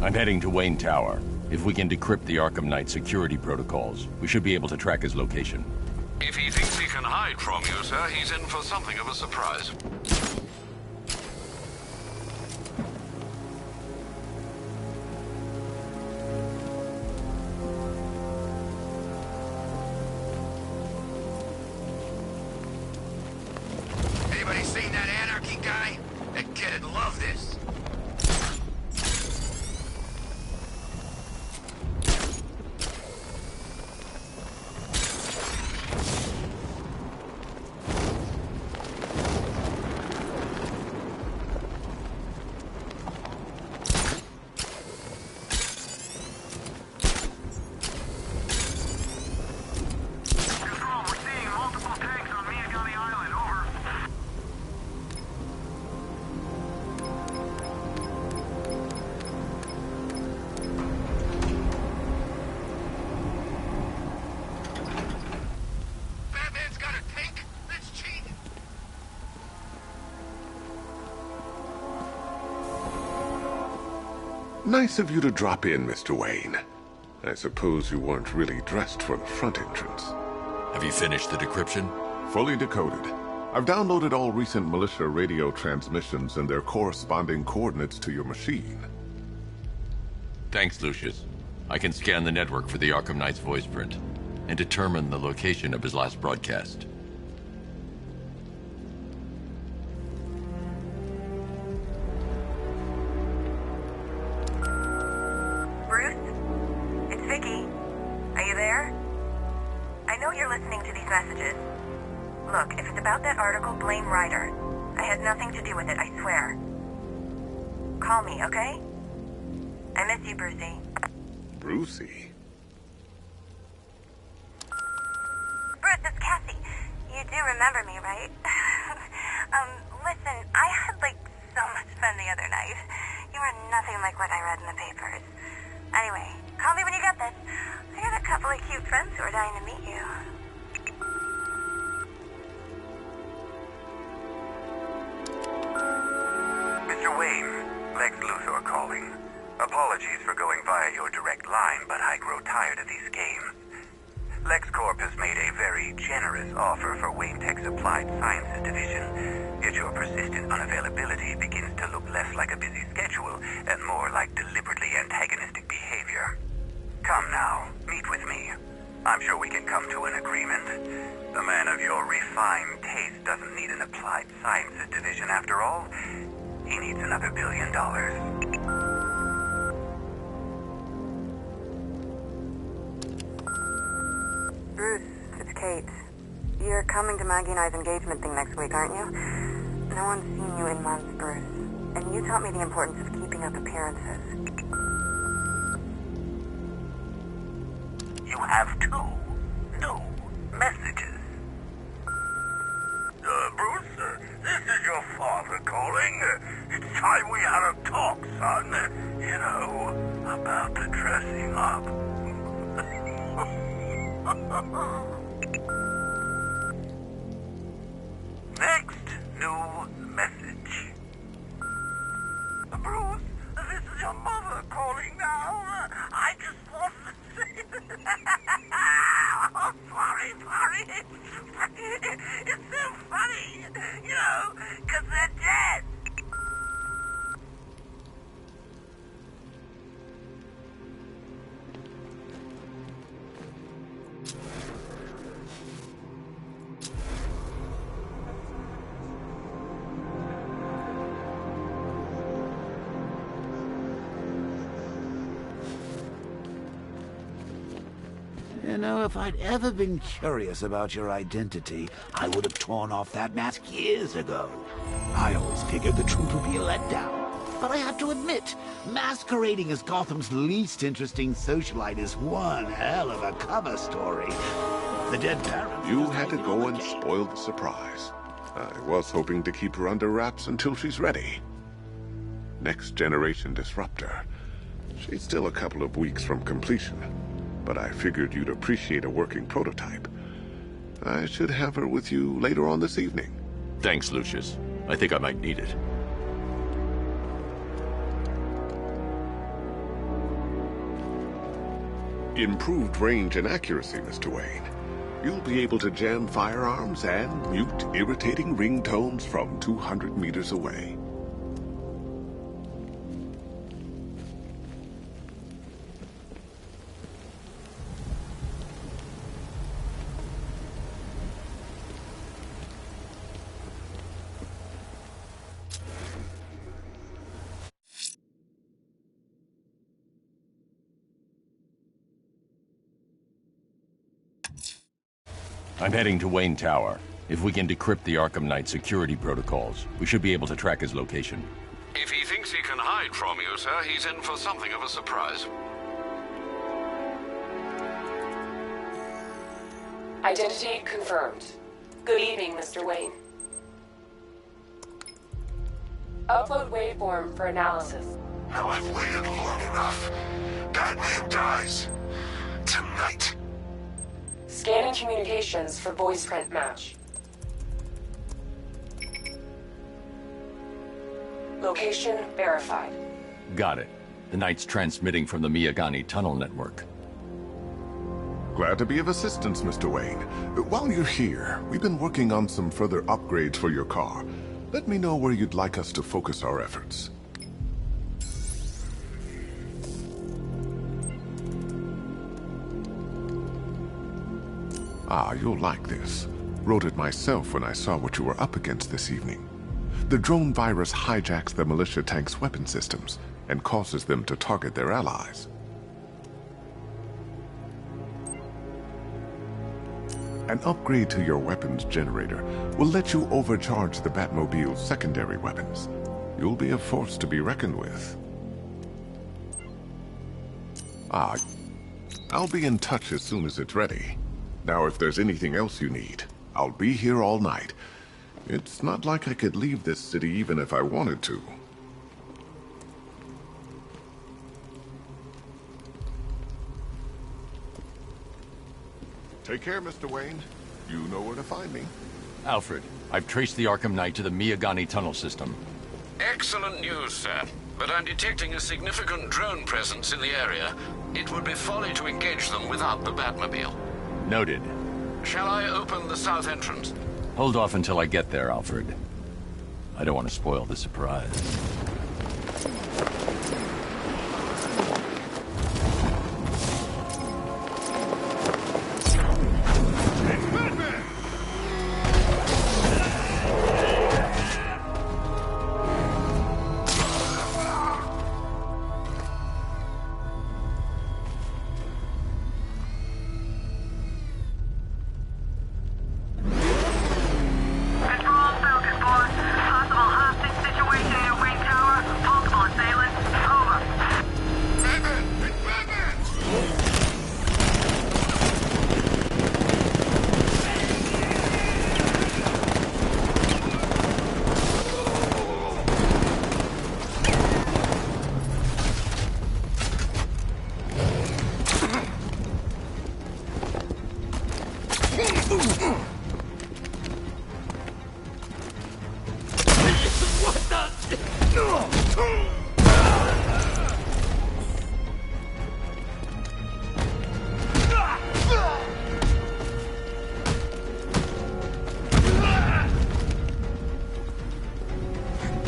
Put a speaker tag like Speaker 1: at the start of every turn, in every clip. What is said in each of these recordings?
Speaker 1: I'm heading to Wayne Tower. If we can decrypt the Arkham Knight security protocols, we should be able to track his location.
Speaker 2: If he thinks he can hide from you, sir, he's in for something of a surprise.
Speaker 3: Anybody seen that anarchy guy? That kid'd love this.
Speaker 4: Nice of you to drop in, Mr. Wayne. I suppose you weren't really dressed for the front entrance.
Speaker 1: Have you finished the decryption?
Speaker 4: Fully decoded. I've downloaded all recent militia radio transmissions and their corresponding coordinates to your machine.
Speaker 1: Thanks, Lucius. I can scan the network for the Arkham Knight's voice print and determine the location of his last broadcast.
Speaker 5: Look, if it's about that article, blame Ryder. I had nothing to do with it, I swear. Call me, okay? I miss you, Brucey.
Speaker 4: Brucey?
Speaker 5: Bruce, it's Cassie. You do remember me, right? Listen, I had, so much fun the other night. You are nothing like what I read in the papers. Anyway, call me when you get this. I got a couple of cute friends who are dying to meet you.
Speaker 3: Mr. Wayne, Lex Luthor calling. Apologies for going via your direct line, but I grow tired of these games. LexCorp has made a very generous offer for Wayne Tech's Applied Sciences division, yet your persistent unavailability begins to look less like a busy schedule and more like deliberately antagonistic behavior. Come now, meet with me. I'm sure we can come to an agreement. A man of your refined taste doesn't need an Applied Sciences division after all. He needs another $1 billion.
Speaker 5: Bruce, it's Kate. You're coming to Maggie and I's engagement thing next week, aren't you? No one's seen you in months, Bruce. And you taught me the importance of keeping up appearances.
Speaker 3: You have two new messages. Bruce, this is your father calling. It's time we had a talk, son. You know, about the dressing up. Next new message. Bruce, this is your mother calling now. I just wanted to say... Oh, sorry. It's so funny, you know, because they're dead.
Speaker 6: You know, if I'd ever been curious about your identity, I would have torn off that mask years ago. I always figured the truth would be a letdown. But I have to admit, masquerading as Gotham's least interesting socialite is one hell of a cover story. The dead parent...
Speaker 4: You had to go and spoil the surprise. I was hoping to keep her under wraps until she's ready. Next generation disruptor. She's still a couple of weeks from completion, but I figured you'd appreciate a working prototype. I should have her with you later on this evening.
Speaker 1: Thanks, Lucius. I think I might need it.
Speaker 4: Improved range and accuracy, Mr. Wayne. You'll be able to jam firearms and mute irritating ringtones from 200 meters away.
Speaker 1: I'm heading to Wayne Tower. If we can decrypt the Arkham Knight security protocols, we should be able to track his location.
Speaker 2: If he thinks he can hide from you, sir, he's in for something of a surprise.
Speaker 7: Identity confirmed. Good evening, Mr. Wayne. Upload waveform for analysis.
Speaker 8: Now I've waited long enough. Batman dies. Tonight.
Speaker 7: Scanning communications for voice print match. Location verified.
Speaker 1: Got it. The Knight's transmitting from the Miyagani tunnel network.
Speaker 4: Glad to be of assistance, Mr. Wayne. While you're here, we've been working on some further upgrades for your car. Let me know where you'd like us to focus our efforts. Ah, you'll like this. Wrote it myself when I saw what you were up against this evening. The drone virus hijacks the militia tank's weapon systems and causes them to target their allies. An upgrade to your weapons generator will let you overcharge the Batmobile's secondary weapons. You'll be a force to be reckoned with. Ah, I'll be in touch as soon as it's ready. Now, if there's anything else you need, I'll be here all night. It's not like I could leave this city even if I wanted to. Take care, Mr. Wayne. You know where to find me.
Speaker 1: Alfred, I've traced the Arkham Knight to the Miyagani tunnel system.
Speaker 2: Excellent news, sir. But I'm detecting a significant drone presence in the area. It would be folly to engage them without the Batmobile.
Speaker 1: Noted.
Speaker 2: Shall I open the south entrance?
Speaker 1: Hold off until I get there, Alfred. I don't want to spoil the surprise.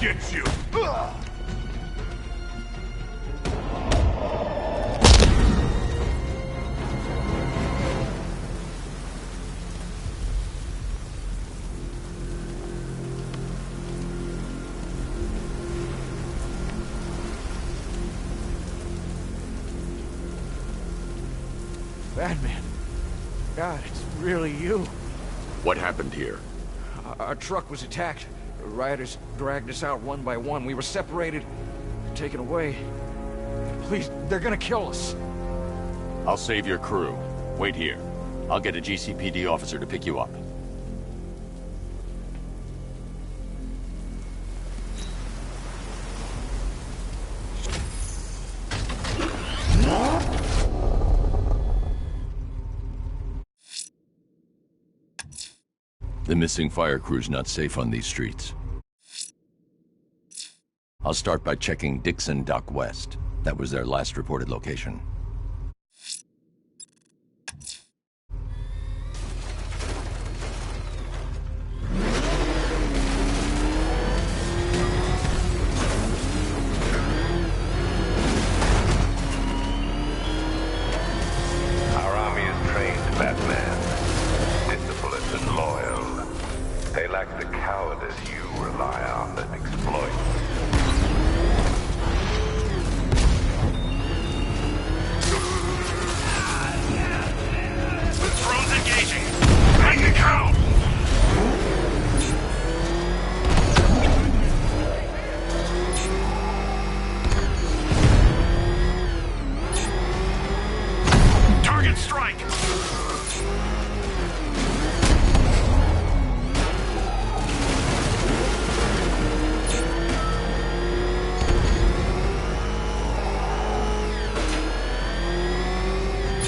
Speaker 8: Get you!
Speaker 9: Batman. God, it's really you.
Speaker 1: What happened here?
Speaker 9: Our truck was attacked. The rioters dragged us out one by one. We were separated, taken away. Please, they're gonna kill us.
Speaker 1: I'll save your crew. Wait here. I'll get a GCPD officer to pick you up. The missing fire crew's not safe on these streets. I'll start by checking Dixon Dock West. That was their last reported location.
Speaker 3: Our army is trained, Batman. Disciplined and loyal. They lack the cowardice you rely on and exploit.
Speaker 8: Drones engaging! Hang the cow! Target strike!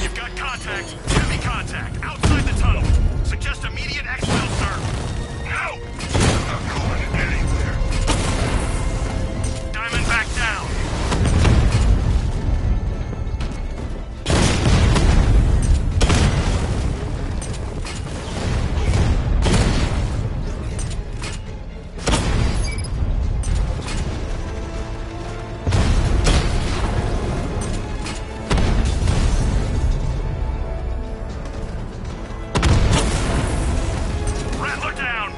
Speaker 8: You've got contact. Heavy contact. Outside the tunnel. Suggest immediate exfil, sir. No! I'm not going anywhere. Diamond back down. Rattler down.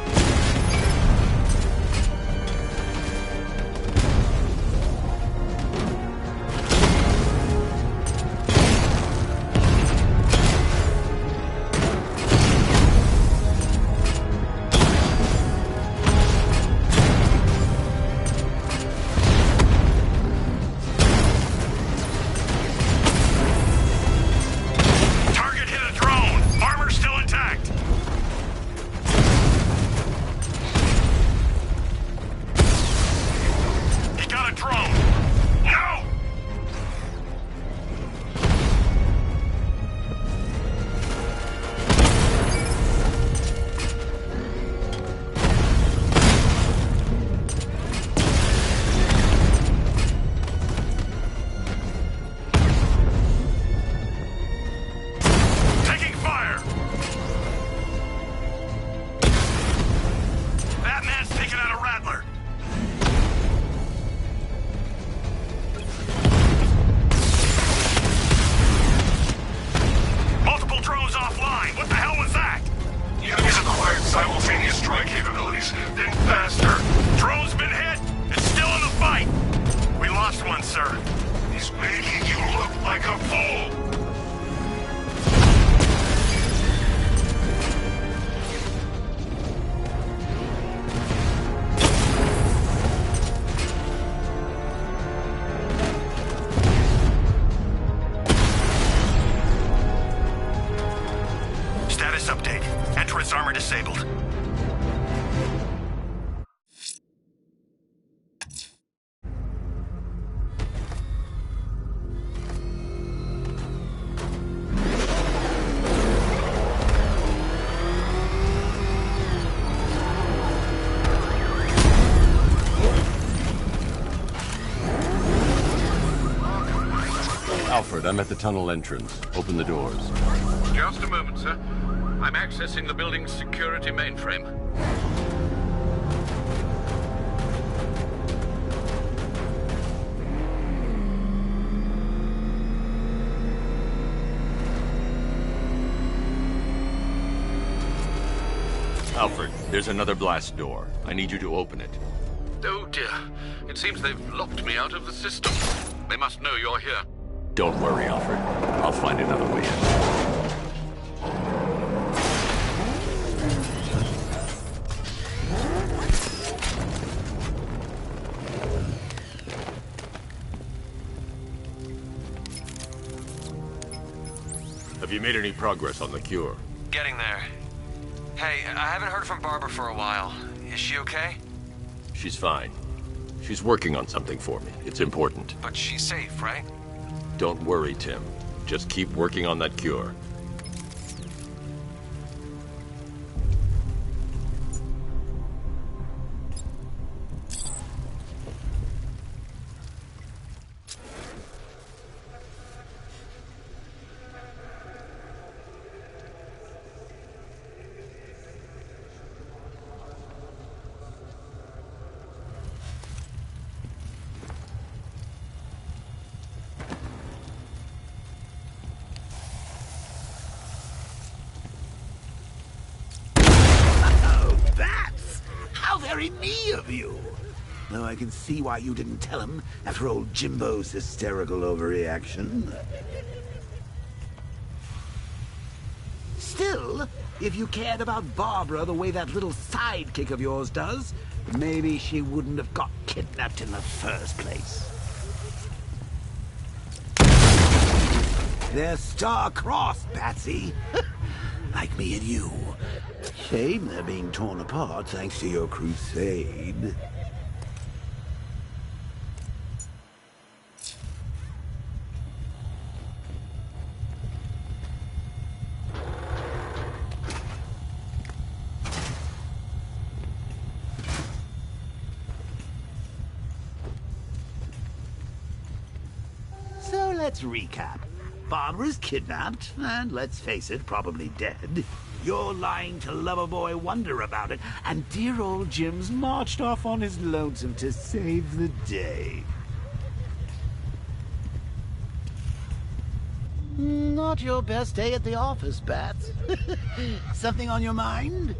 Speaker 8: Target hit a drone. Armor still intact. He got a drone. No! Taking fire! Batman's taking out a Rattler. Multiple drones offline. What the hell was that? The enemies acquired simultaneous strike capabilities. Then faster. Drone's been hit. It's still in the fight. We lost one, sir. He's making you look like a fool. Status update. Entrance armor disabled.
Speaker 1: Alfred, I'm at the tunnel entrance. Open the doors.
Speaker 2: Just a moment, sir. I'm accessing the building's security mainframe.
Speaker 1: Alfred, there's another blast door. I need you to open it.
Speaker 2: Oh dear. It seems they've locked me out of the system. They must know you're here.
Speaker 1: Don't worry, Alfred. I'll find another way in. Have you made any progress on the cure?
Speaker 10: Getting there. Hey, I haven't heard from Barbara for a while. Is she okay?
Speaker 1: She's fine. She's working on something for me. It's important.
Speaker 10: But she's safe, right?
Speaker 1: Don't worry, Tim. Just keep working on that cure.
Speaker 6: very me of you. Though I can see why you didn't tell him after old Jimbo's hysterical overreaction. Still, if you cared about Barbara the way that little sidekick of yours does, maybe she wouldn't have got kidnapped in the first place. They're star-crossed, Patsy. Like me and you. Shame they're being torn apart thanks to your crusade. So let's recap. Barbara's kidnapped, and let's face it, probably dead. You're lying to Loverboy Wonder about it, and dear old Jim's marched off on his lonesome to save the day. Not your best day at the office, Bats. Something on your mind?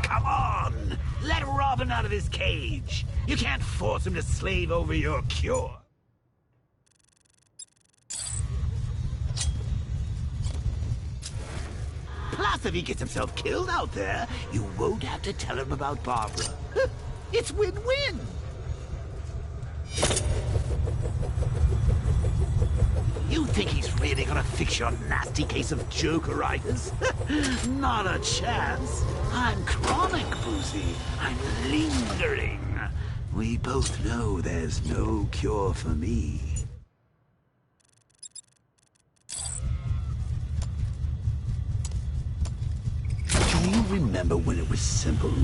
Speaker 6: Come on! Let Robin out of his cage! You can't force him to slave over your cure. Plus, if he gets himself killed out there, you won't have to tell him about Barbara. It's win-win! You think he's really gonna fix your nasty case of Jokeritis? Not a chance. I'm chronic, Brucey. I'm lingering. We both know there's no cure for me. Do you remember when it was simple?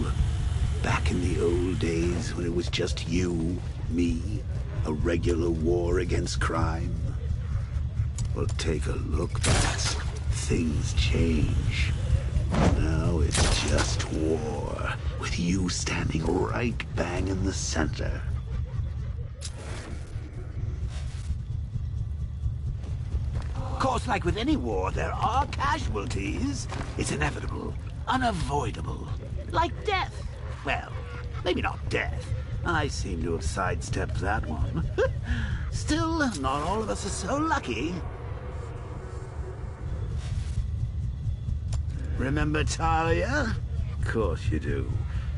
Speaker 6: Back in the old days when it was just you, me, a regular war against crime? Well, take a look, Bats. Things change. Now it's just war, with you standing right bang in the center. Of course, like with any war, there are casualties. It's inevitable, unavoidable. Like death. Well, maybe not death. I seem to have sidestepped that one. Still, not all of us are so lucky. Remember Talia? Of course you do.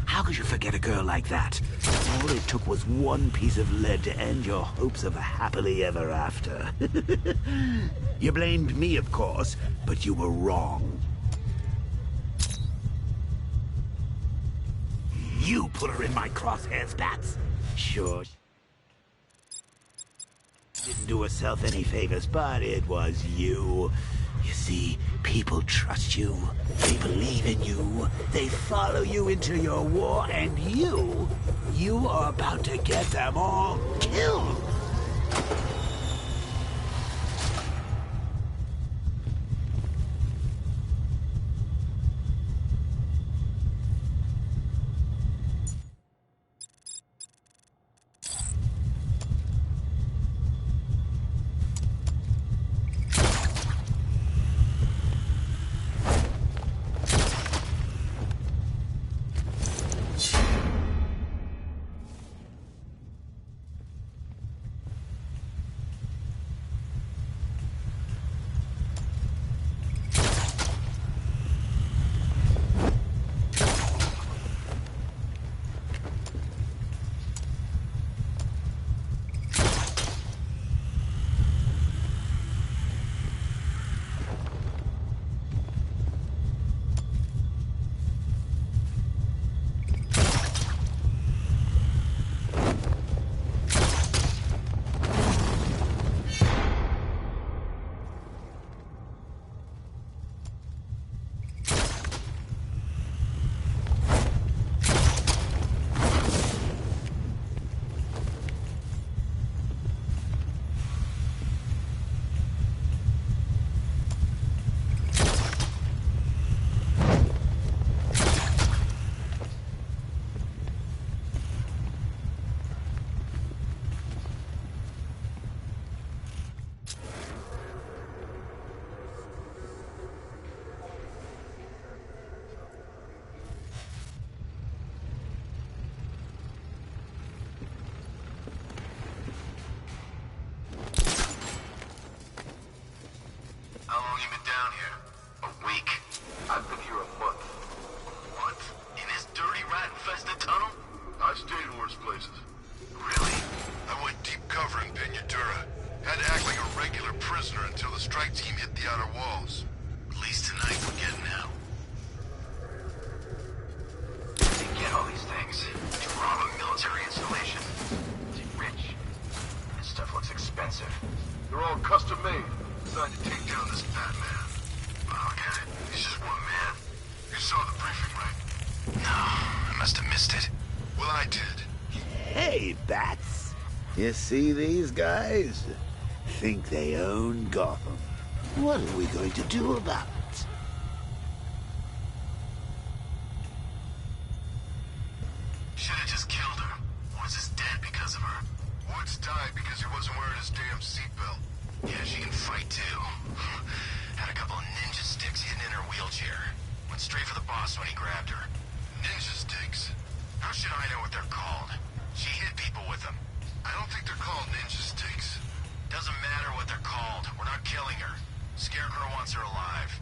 Speaker 6: How could you forget a girl like that? All it took was one piece of lead to end your hopes of a happily ever after. You blamed me, of course, but you were wrong. You put her in my crosshairs, Bats. Sure. She didn't do herself any favors, but it was you. You see, people trust you. They believe in you. They follow you into your war, and you are about to get them all killed.
Speaker 8: down here? A week. I've been here a month. What? In this dirty, rat-infested tunnel? I've stayed worse places. Really? I went deep cover in Pinyatura. Had to act like a regular prisoner until the strike team hit the outer walls. At least tonight we're getting out. They get all these things. To rob a military installation. Is he rich? This stuff looks expensive. They're all custom made. Designed to take down this Batman. Oh, I get it. He's just one man. You saw the briefing, right? No, I must have missed it. Well, I did.
Speaker 6: Hey, Bats. You see these guys? Think they own Gotham. What are we going to do about it?
Speaker 8: Should have just killed her. Woods is dead because of her. Woods died because he wasn't wearing his damn seatbelt. Yeah, she can fight too. Had a couple of ninja sticks hidden in her wheelchair. Went straight for the boss when he grabbed her. Ninja sticks? How should I know what they're called? She hit people with them. I don't think they're called ninja sticks. Doesn't matter what they're called. We're not killing her. Scarecrow wants her alive.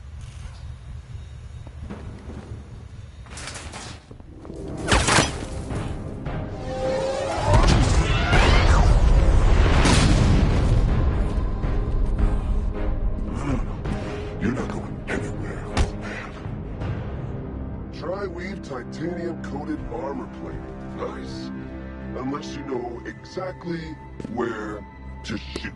Speaker 4: You're not going anywhere, old man. Tri-weave titanium-coated armor plate. Nice. Unless you know exactly where to shoot.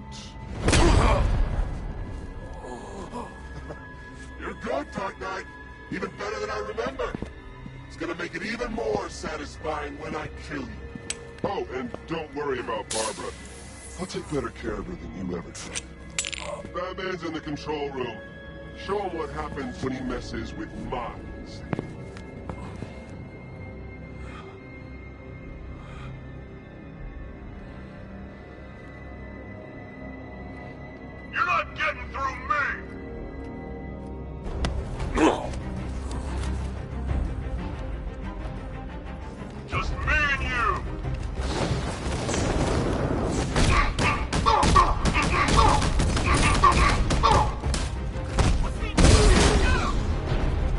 Speaker 4: You're good, Dark Knight. Even better than I remember. It's gonna make it even more satisfying when I kill you. Oh, and don't worry about Barbara. I'll take better care of her than you ever did. Batman's in the control room. Show him what happens when he messes with minds.
Speaker 8: You're not getting through me! Just me and you!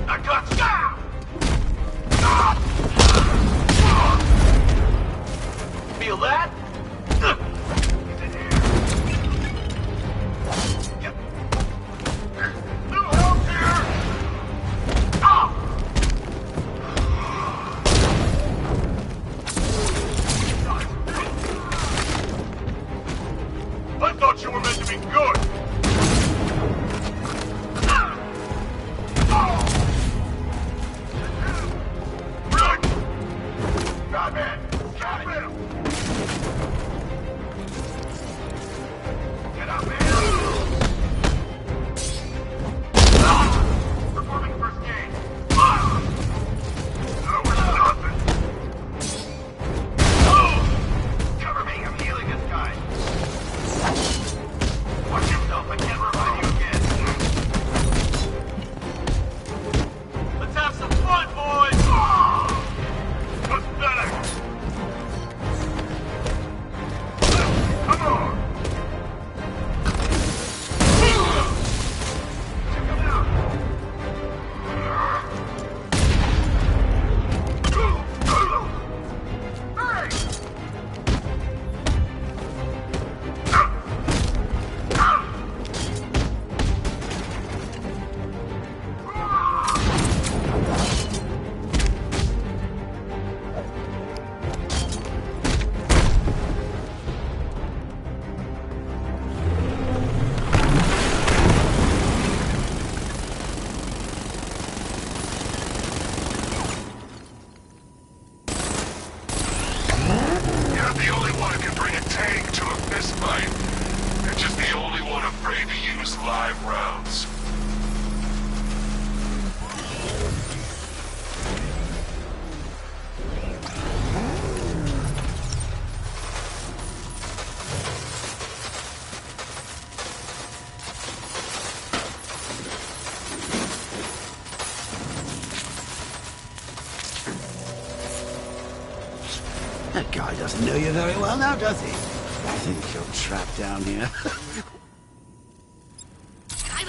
Speaker 8: I got you! Feel that? I thought you were meant to be good! Batman! Got him! Get up, man! Performing first aid! No, we're stopping! Cover me, I'm healing this guy! Watch yourself, I can't revive you again. Let's have some fun, boys! Pathetic! Come on! Check him out! Hey! You're the only one who can bring a tank to a fistfight. You're just the only one afraid to use live rounds.
Speaker 6: That guy doesn't know you very well now, does he? I think you're trapped down here.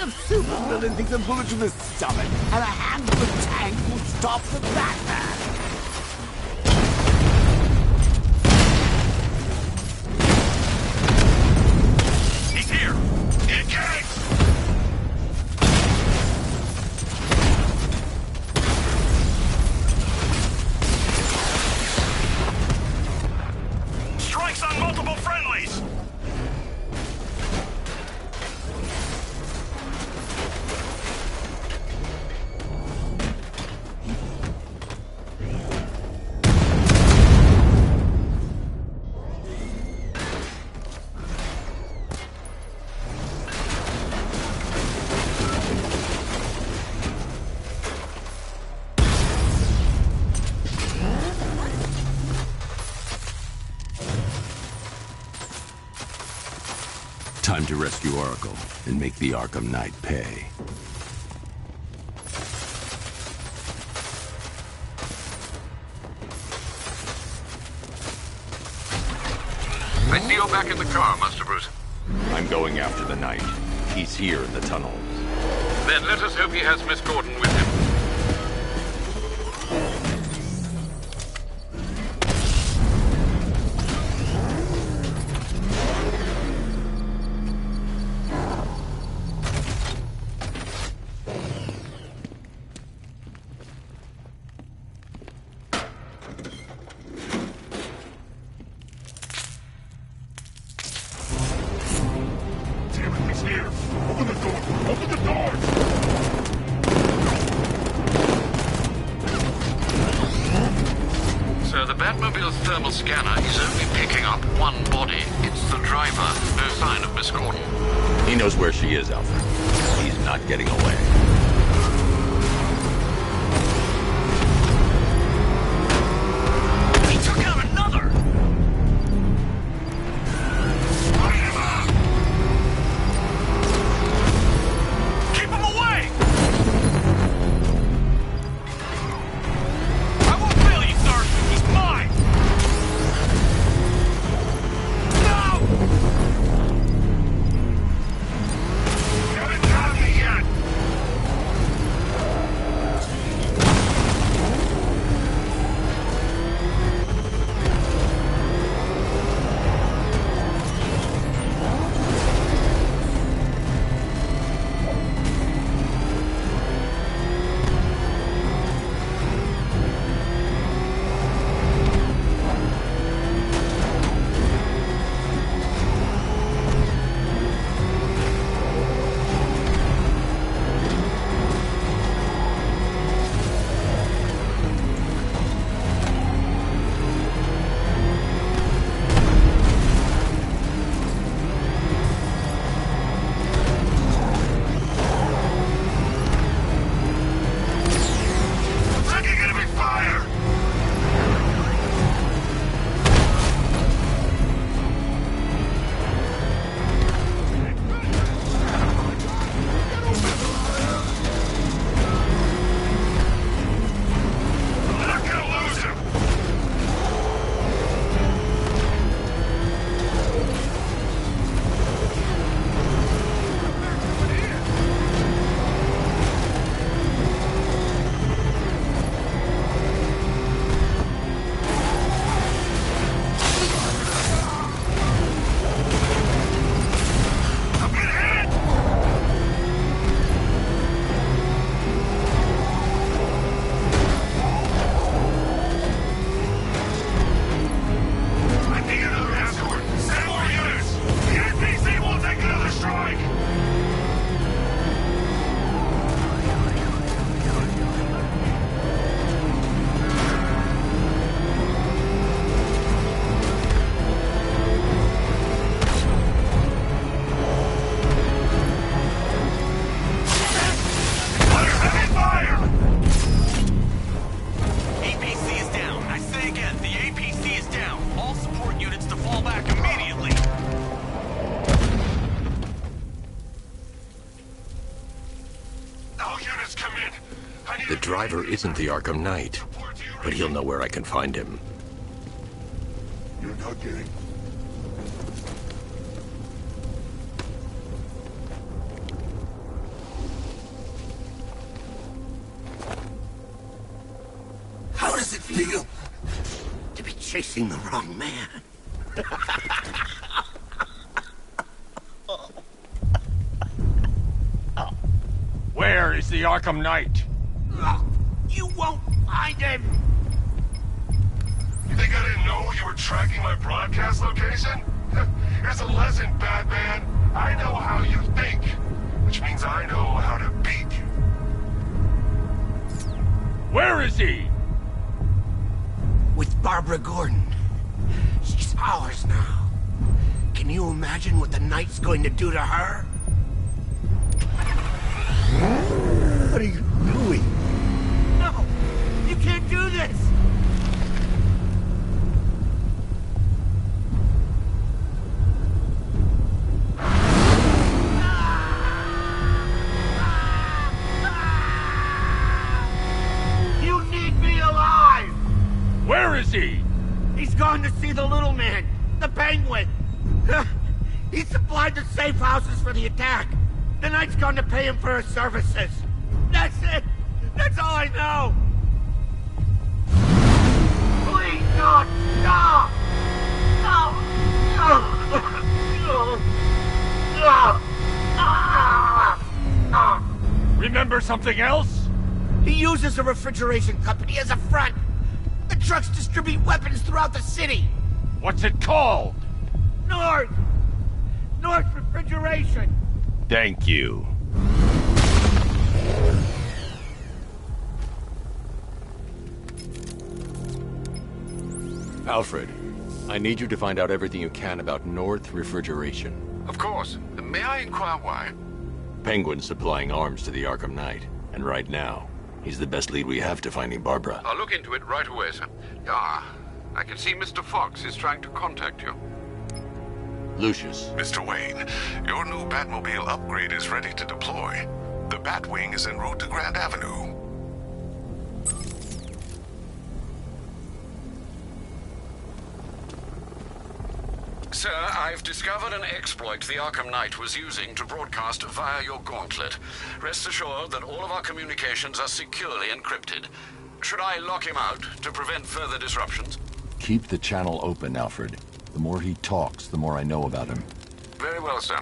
Speaker 11: I'm
Speaker 6: kind of supervillain thinks a bullet to the stomach and a handful of tanks will stop the Batman?
Speaker 8: He's here! Engage! Strikes on multiple friendlies!
Speaker 1: Time to rescue Oracle and make the Arkham Knight pay.
Speaker 2: I see you're back in the car, Master Bruce.
Speaker 1: I'm going after the Knight. He's here in the tunnels.
Speaker 2: Then let us hope he has Miss Gordon with him.
Speaker 8: He's here! Open the door! Open the door!
Speaker 2: So the Batmobile's thermal scanner is only picking up one body. It's the driver. No sign of Miss Gordon.
Speaker 1: He knows where she is, Alfred. He's not getting away.
Speaker 8: He took out another! Light him up! Keep him away! I won't fail you, sir! He's mine! No! You haven't got me yet! Taking enemy fire! We're not gonna lose him! I'm getting hit! I need another escort! Send more units! The NPC won't take another strike! Under heavy fire!
Speaker 11: APC is down. I say again, the APC is down. All support units to fall back immediately.
Speaker 8: All units come in! I need
Speaker 1: The driver isn't the Arkham Knight, but he'll know where I can find him.
Speaker 8: You're not getting...
Speaker 12: does it feel to be chasing the wrong man?
Speaker 8: Where is the Arkham Knight?
Speaker 12: You won't find him!
Speaker 8: You think I didn't know you were tracking my broadcast location? Here's a lesson, Batman. I know how you think, which means I know how to beat you. Where is he?
Speaker 12: With Barbara Gordon. She's ours now. Can you imagine what the Knight's going to do to her? What are you doing? No! You can't do this! You need me alive!
Speaker 8: Where is he?
Speaker 12: He's gone to see the little man, the Penguin. He supplied the safe houses for the attack. The Knight's gone to pay him for his services. That's it. That's all I know. Please don't stop.
Speaker 8: Remember something else?
Speaker 12: He uses a refrigeration company as a front. The trucks distribute weapons throughout the city.
Speaker 8: What's it called?
Speaker 12: North Refrigeration.
Speaker 8: Thank you.
Speaker 1: Alfred, I need you to find out everything you can about North Refrigeration.
Speaker 2: Of course. May I inquire why?
Speaker 1: Penguin's supplying arms to the Arkham Knight, and right now, he's the best lead we have to finding Barbara.
Speaker 2: I'll look into it right away, sir. Ah, I can see Mr. Fox is trying to contact you.
Speaker 1: Lucius.
Speaker 8: Mr. Wayne, your new Batmobile upgrade is ready to deploy. The Batwing is en route to Grand Avenue.
Speaker 2: Sir, I've discovered an exploit the Arkham Knight was using to broadcast via your gauntlet. Rest assured that all of our communications are securely encrypted. Should I lock him out to prevent further disruptions?
Speaker 1: Keep the channel open, Alfred. The more he talks, the more I know about him.
Speaker 2: Very well, sir.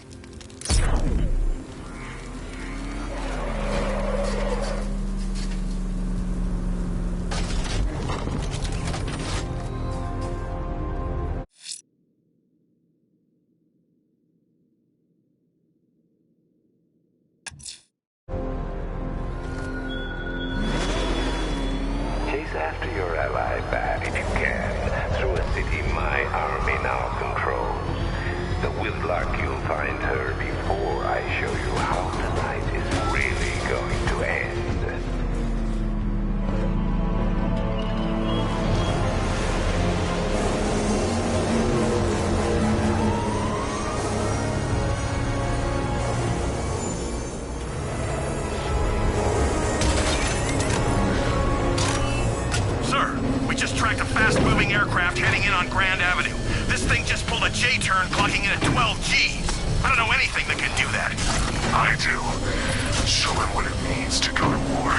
Speaker 13: Chase after your ally, Bat, if you can, through a city my army now controls. The Whiplock, you'll find her before I show you how tonight is really going to end.
Speaker 11: Sir, we just tracked a fast-moving aircraft heading in on Grand Avenue. This thing just pulled a J-turn, clocking in at 12 Gs. I don't know anything that can do that.
Speaker 8: I do. Show him what it means to go to war.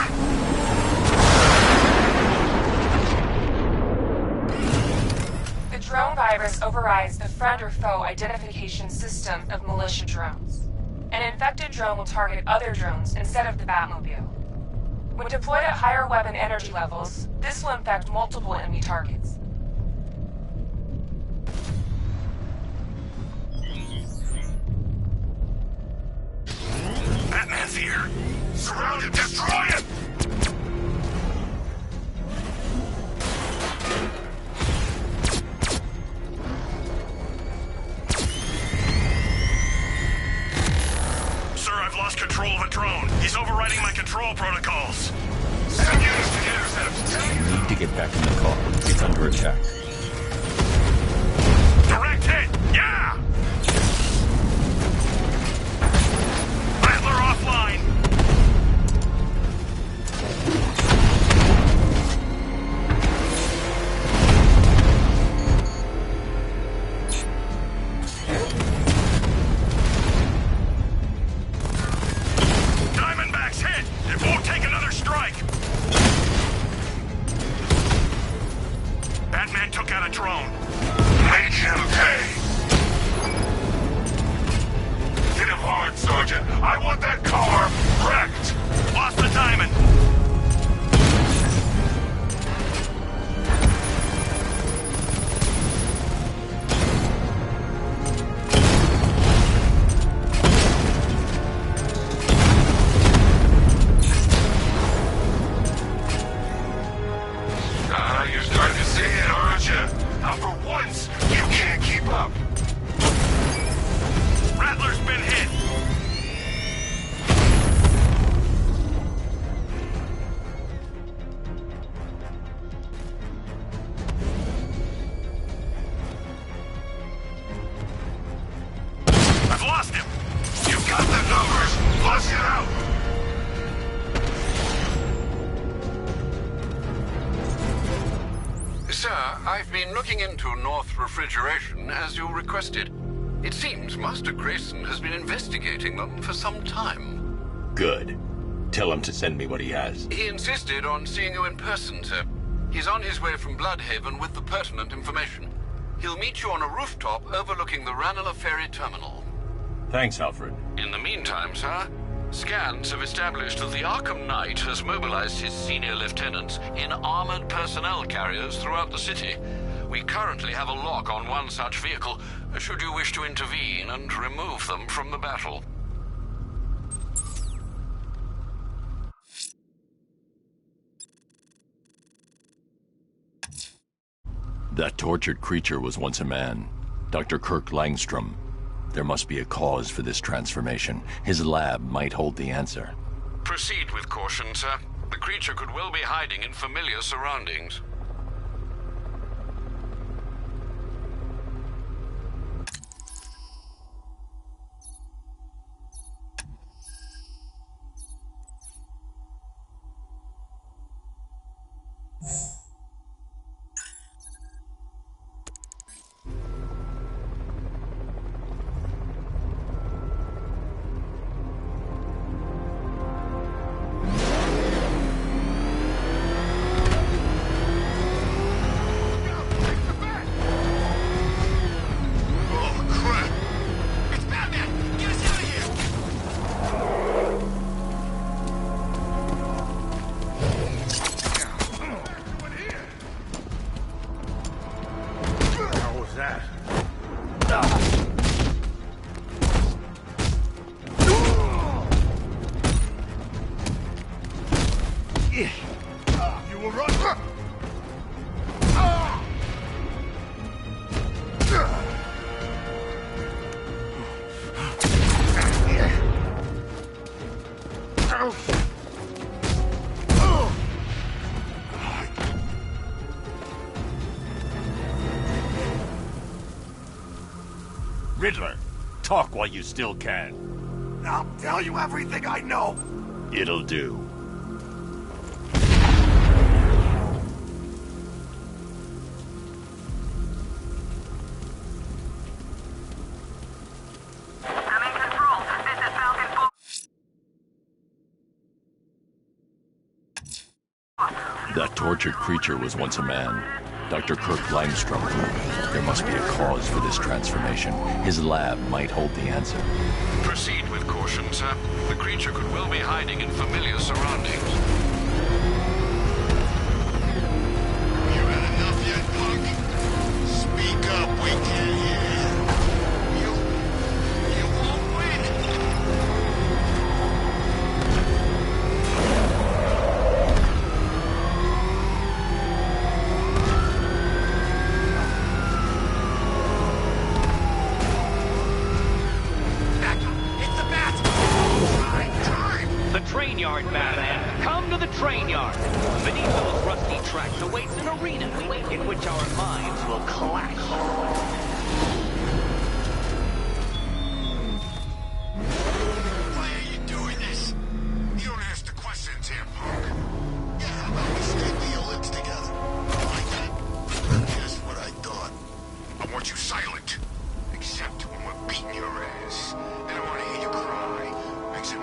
Speaker 7: The drone virus overrides the friend or foe identification system of militia drones. An infected drone will target other drones instead of the Batmobile. When deployed at higher weapon energy levels, this will infect multiple enemy targets.
Speaker 8: Batman's here. Surround him, destroy him!
Speaker 11: Sir, I've lost control of a drone. He's overriding my control protocols.
Speaker 8: Send units to intercept.
Speaker 1: You need to get back in the car. It's under attack.
Speaker 11: Direct hit! Yeah! Rattler offline! Diamondback's hit! It won't take another strike! got a drone.
Speaker 8: Make him pay. Hit him hard, Sergeant. I want that car wrecked.
Speaker 11: Lost the diamond.
Speaker 8: You're starting to see it, aren't you? Now for once, you can't keep up.
Speaker 11: Rattler's been hit. I've lost him.
Speaker 8: You've got the numbers. Flush it out.
Speaker 2: Sir, I've been looking into North Refrigeration as you requested. It seems Master Grayson has been investigating them for some time.
Speaker 1: Good. Tell him to send me what he has.
Speaker 2: He insisted on seeing you in person, sir. He's on his way from Bloodhaven with the pertinent information. He'll meet you on a rooftop overlooking the Ranelagh Ferry Terminal.
Speaker 1: Thanks, Alfred.
Speaker 2: In the meantime, sir, scans have established that the Arkham Knight has mobilized his senior lieutenants in armored personnel carriers throughout the city. We currently have a lock on one such vehicle, should you wish to intervene and remove them from the battle.
Speaker 1: That tortured creature was once a man. Dr. Kirk Langstrom. There must be a cause for this transformation. His lab might hold the answer.
Speaker 2: Proceed with caution, sir. The creature could well be hiding in familiar surroundings.
Speaker 1: Riddler, talk while you still can.
Speaker 8: I'll tell you everything I know.
Speaker 1: It'll do.
Speaker 14: I'm in control. This is Falcon 4.
Speaker 1: That tortured creature was once a man. Dr. Kirk Langstrom. There must be a cause for this transformation. His lab might hold the answer.
Speaker 2: Proceed with caution, sir. The creature could well be hiding in familiar surroundings.
Speaker 8: You had enough yet, punk? Speak up, we can't hear you. You won't win.
Speaker 15: Train yard, Batman. Come to the train yard. Beneath those rusty tracks awaits an arena in which our minds will clash.
Speaker 8: Why are you doing this? You don't ask the questions here, punk. Yeah, how about we staple your lips together? Like that? Guess what I thought? I want you silent. Except when we're beating your ass. And I want to hear you cry. Makes it...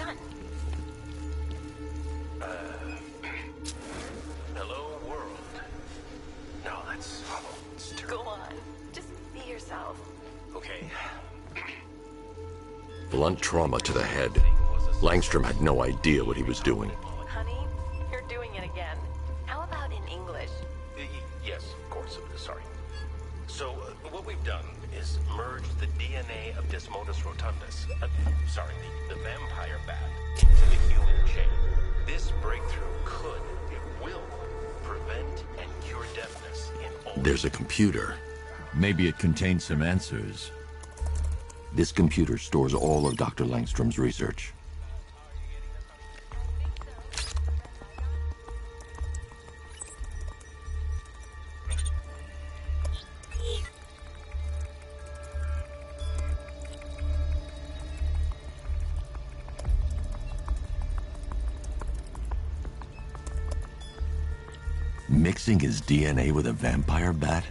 Speaker 16: done?
Speaker 13: Hello, world. No, that's awful. It's terrible.
Speaker 16: Go on. Just be yourself.
Speaker 13: Okay.
Speaker 1: Blunt trauma to the head. Langstrom had no idea what he was doing.
Speaker 16: Honey, you're doing it again. How about in English?
Speaker 13: Yes, of course. Sorry. So, what we've done is merged the DNA of Desmodus rotundus, the vampire bat, into the human chain. This breakthrough could, it will, prevent and cure deafness in all...
Speaker 1: There's a computer. Maybe it contains some answers. This computer stores all of Dr. Langstrom's research. Mixing his DNA with a vampire bat?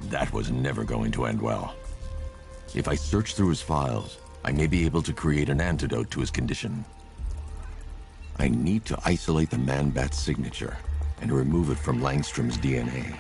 Speaker 1: That was never going to end well. If I search through his files, I may be able to create an antidote to his condition. I need to isolate the man-bat's signature and remove it from Langstrom's DNA.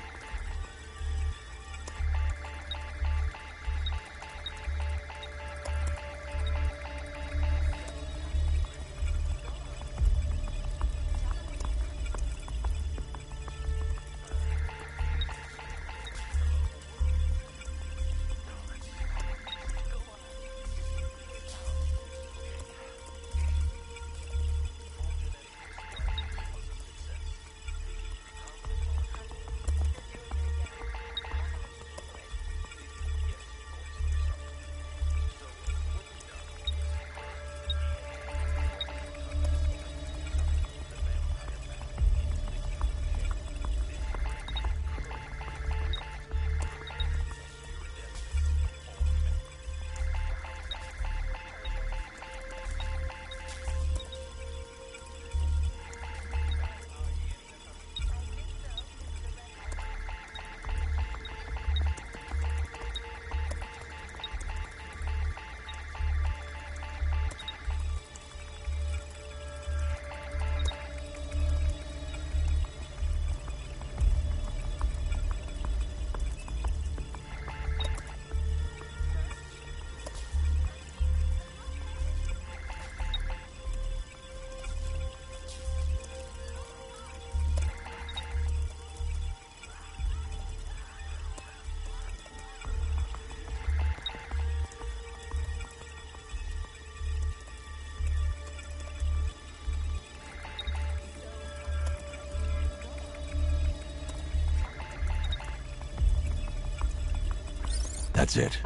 Speaker 1: That's it.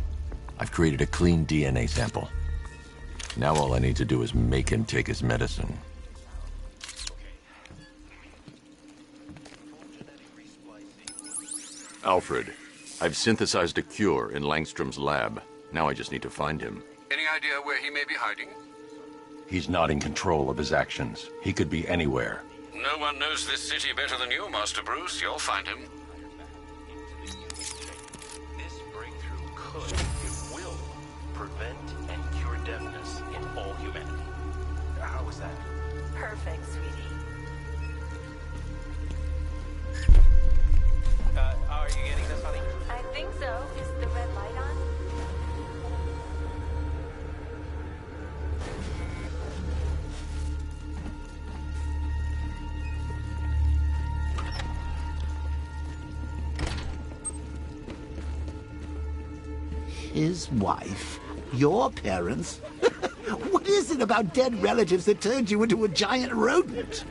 Speaker 1: I've created a clean DNA sample. Now all I need to do is make him take his medicine. Alfred, I've synthesized a cure in Langstrom's lab. Now I just need to find him.
Speaker 2: Any idea where he may be hiding?
Speaker 1: He's not in control of his actions. He could be anywhere.
Speaker 2: No one knows this city better than you, Master Bruce. You'll find him.
Speaker 13: This breakthrough could, it will, prevent and cure deafness in all humanity. How was that?
Speaker 16: Perfect, sweetie.
Speaker 10: Are you getting this, honey?
Speaker 16: I think so. Is the red light on?
Speaker 6: His wife? Your parents? What is it about dead relatives that turned you into a giant rodent?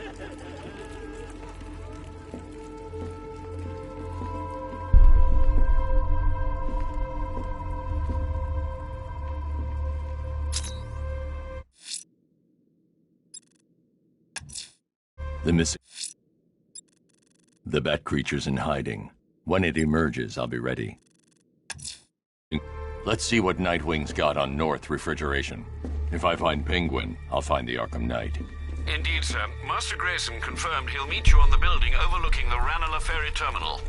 Speaker 1: The bat creature's in hiding. When it emerges, I'll be ready. Let's see what Nightwing's got on North Refrigeration. If I find Penguin, I'll find the Arkham Knight.
Speaker 2: Indeed, sir. Master Grayson confirmed he'll meet you on the building overlooking the Ranelagh Ferry Terminal.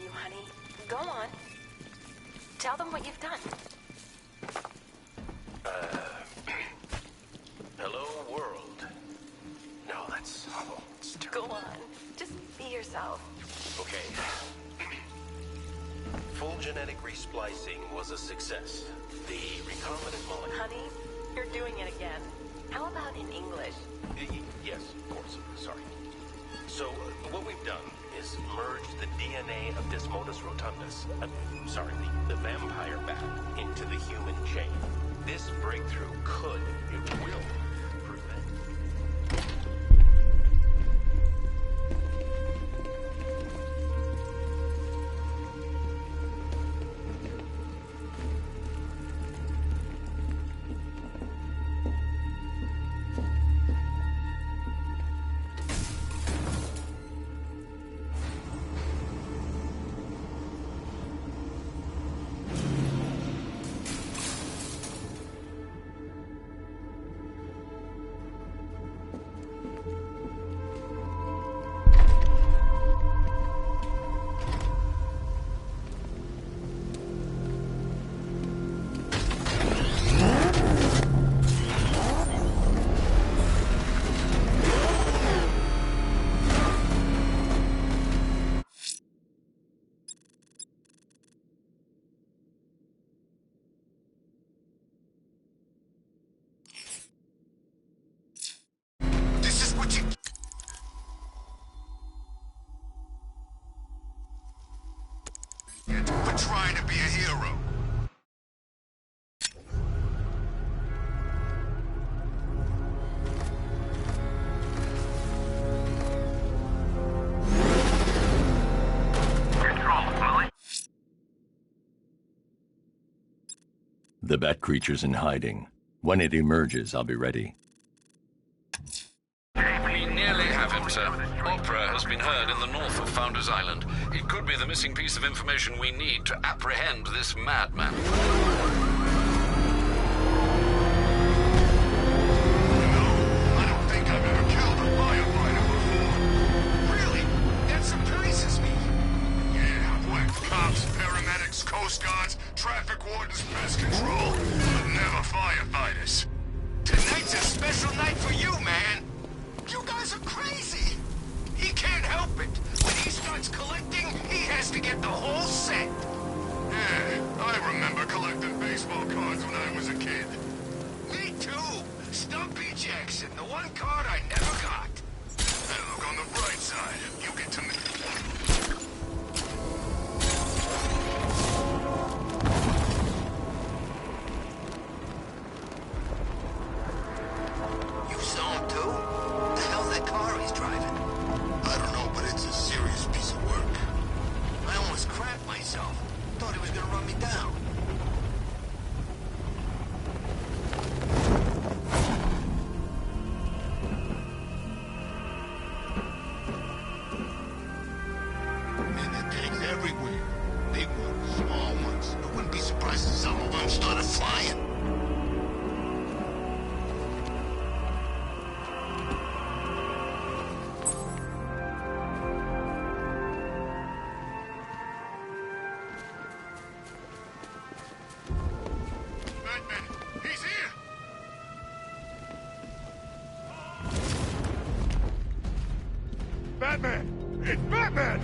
Speaker 16: you, honey. Go on. Tell them what you've done.
Speaker 13: Hello, world. No, that's awful. It's
Speaker 16: Go
Speaker 13: terrible.
Speaker 16: on. Just be yourself.
Speaker 13: Okay. Full genetic resplicing was a success. The recombinant molecule...
Speaker 16: Honey, you're doing it again. How about in English?
Speaker 13: Yes, of course. Sorry. So, what we've done is merge the DNA of Desmodus rotundus, the vampire bat, into the human chain. This breakthrough could, it will, prevent...
Speaker 8: For trying to be a hero.
Speaker 1: The bat creature's in hiding. When it emerges, I'll be ready.
Speaker 2: We nearly have him, sir. Opera has been heard in the north of Founders Island. It could be the missing piece of information we need to apprehend this madman.
Speaker 8: I don't think I've ever killed a firefighter before. Really? That surprises me. Yeah, I've whacked cops, paramedics, coast guards, traffic wardens, pest control, but never firefighters. Tonight's a special night for you, man. You guys are crazy. He can't help it. When he starts collecting, he has to get the whole set. Yeah, I remember collecting baseball cards when I was a kid. Me too. Stumpy Jackson, the one card I never got. And look on the bright side. You get to me. You saw him too? What the hell's that car he's driving? I don't know, but it's a serious piece of work. I almost crapped myself. Thought he was gonna run me down. Man, there are tanks everywhere. Big ones, small ones. I wouldn't be surprised if some of them started flying. Batman, he's here!
Speaker 12: Batman! It's Batman!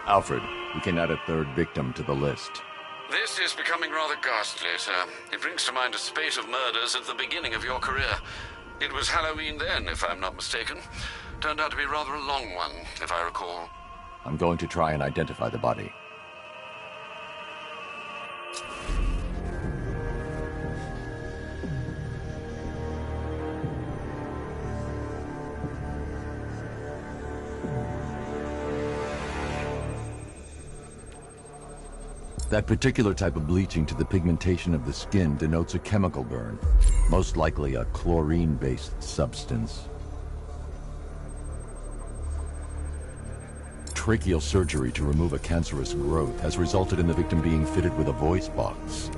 Speaker 1: Alfred, we can add a third victim to the list.
Speaker 2: This is becoming rather ghastly, sir. It brings to mind a spate of murders at the beginning of your career. It was Halloween then, if I'm not mistaken. Turned out to be rather a long one, if I recall.
Speaker 1: I'm going to try and identify the body. That particular type of bleaching to the pigmentation of the skin denotes a chemical burn, most likely a chlorine-based substance. Tracheal surgery to remove a cancerous growth has resulted in the victim being fitted with a voice box.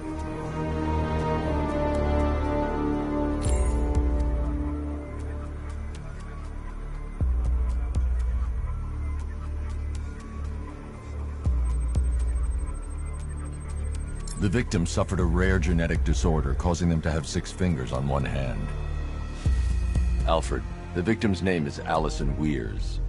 Speaker 1: The victim suffered a rare genetic disorder, causing them to have 6 fingers on one hand. Alfred, the victim's name is Allison Weers.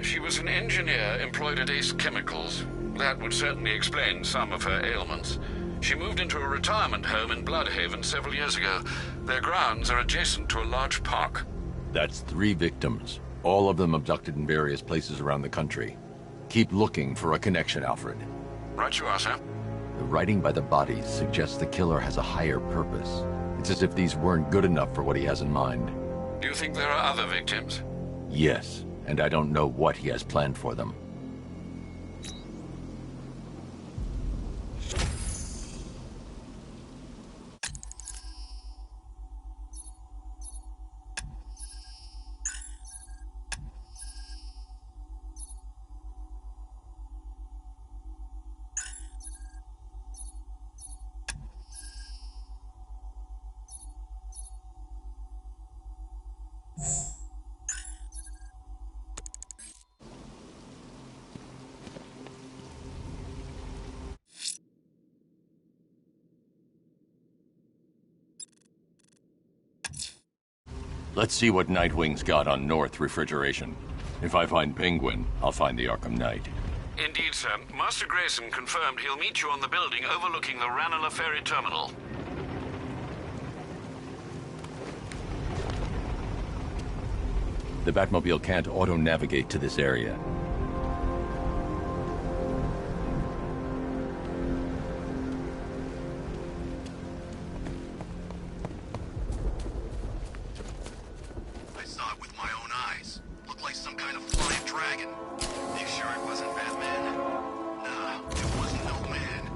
Speaker 2: She was an engineer employed at Ace Chemicals. That would certainly explain some of her ailments. She moved into a retirement home in Bloodhaven several years ago. Their grounds are adjacent to a large park.
Speaker 1: That's 3 victims, all of them abducted in various places around the country. Keep looking for a connection, Alfred.
Speaker 2: Right you are, sir.
Speaker 1: The writing by the bodies suggests the killer has a higher purpose. It's as if these weren't good enough for what he has in mind.
Speaker 2: Do you think there are other victims?
Speaker 1: Yes, and I don't know what he has planned for them. Let's see what Nightwing's got on North Refrigeration. If I find Penguin, I'll find the Arkham Knight.
Speaker 2: Indeed, sir. Master Grayson confirmed he'll meet you on the building overlooking the Ranelagh Ferry Terminal.
Speaker 1: The Batmobile can't auto-navigate to this area.
Speaker 8: I saw it with my own eyes. Looked like some kind of flying dragon. You sure it wasn't Batman? Nah, it wasn't no man.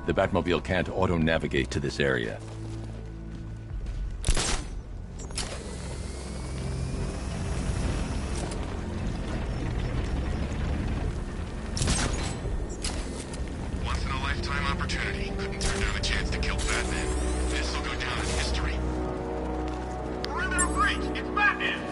Speaker 1: The Batmobile can't auto-navigate to this area.
Speaker 8: Once-in-a-lifetime opportunity. Couldn't turn down a chance to kill Batman. This'll go down in history. Perimeter breach! It's Batman!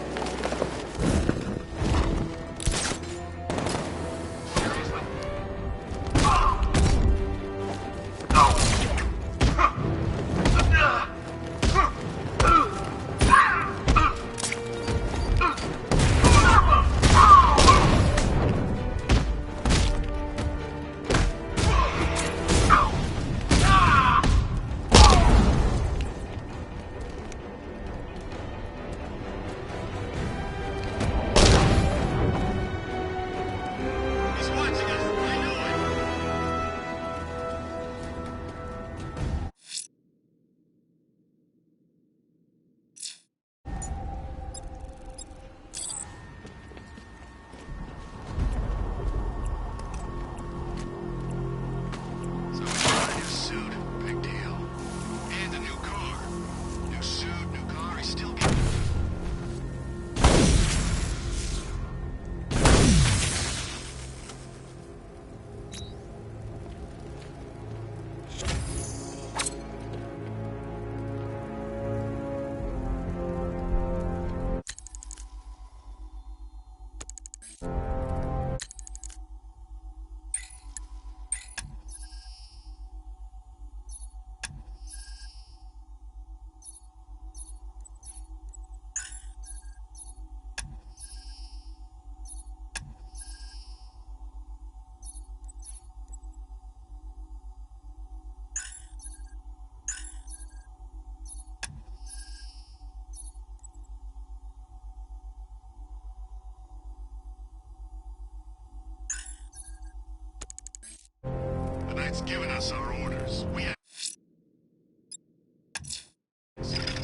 Speaker 8: The Knight's given us our orders. We have...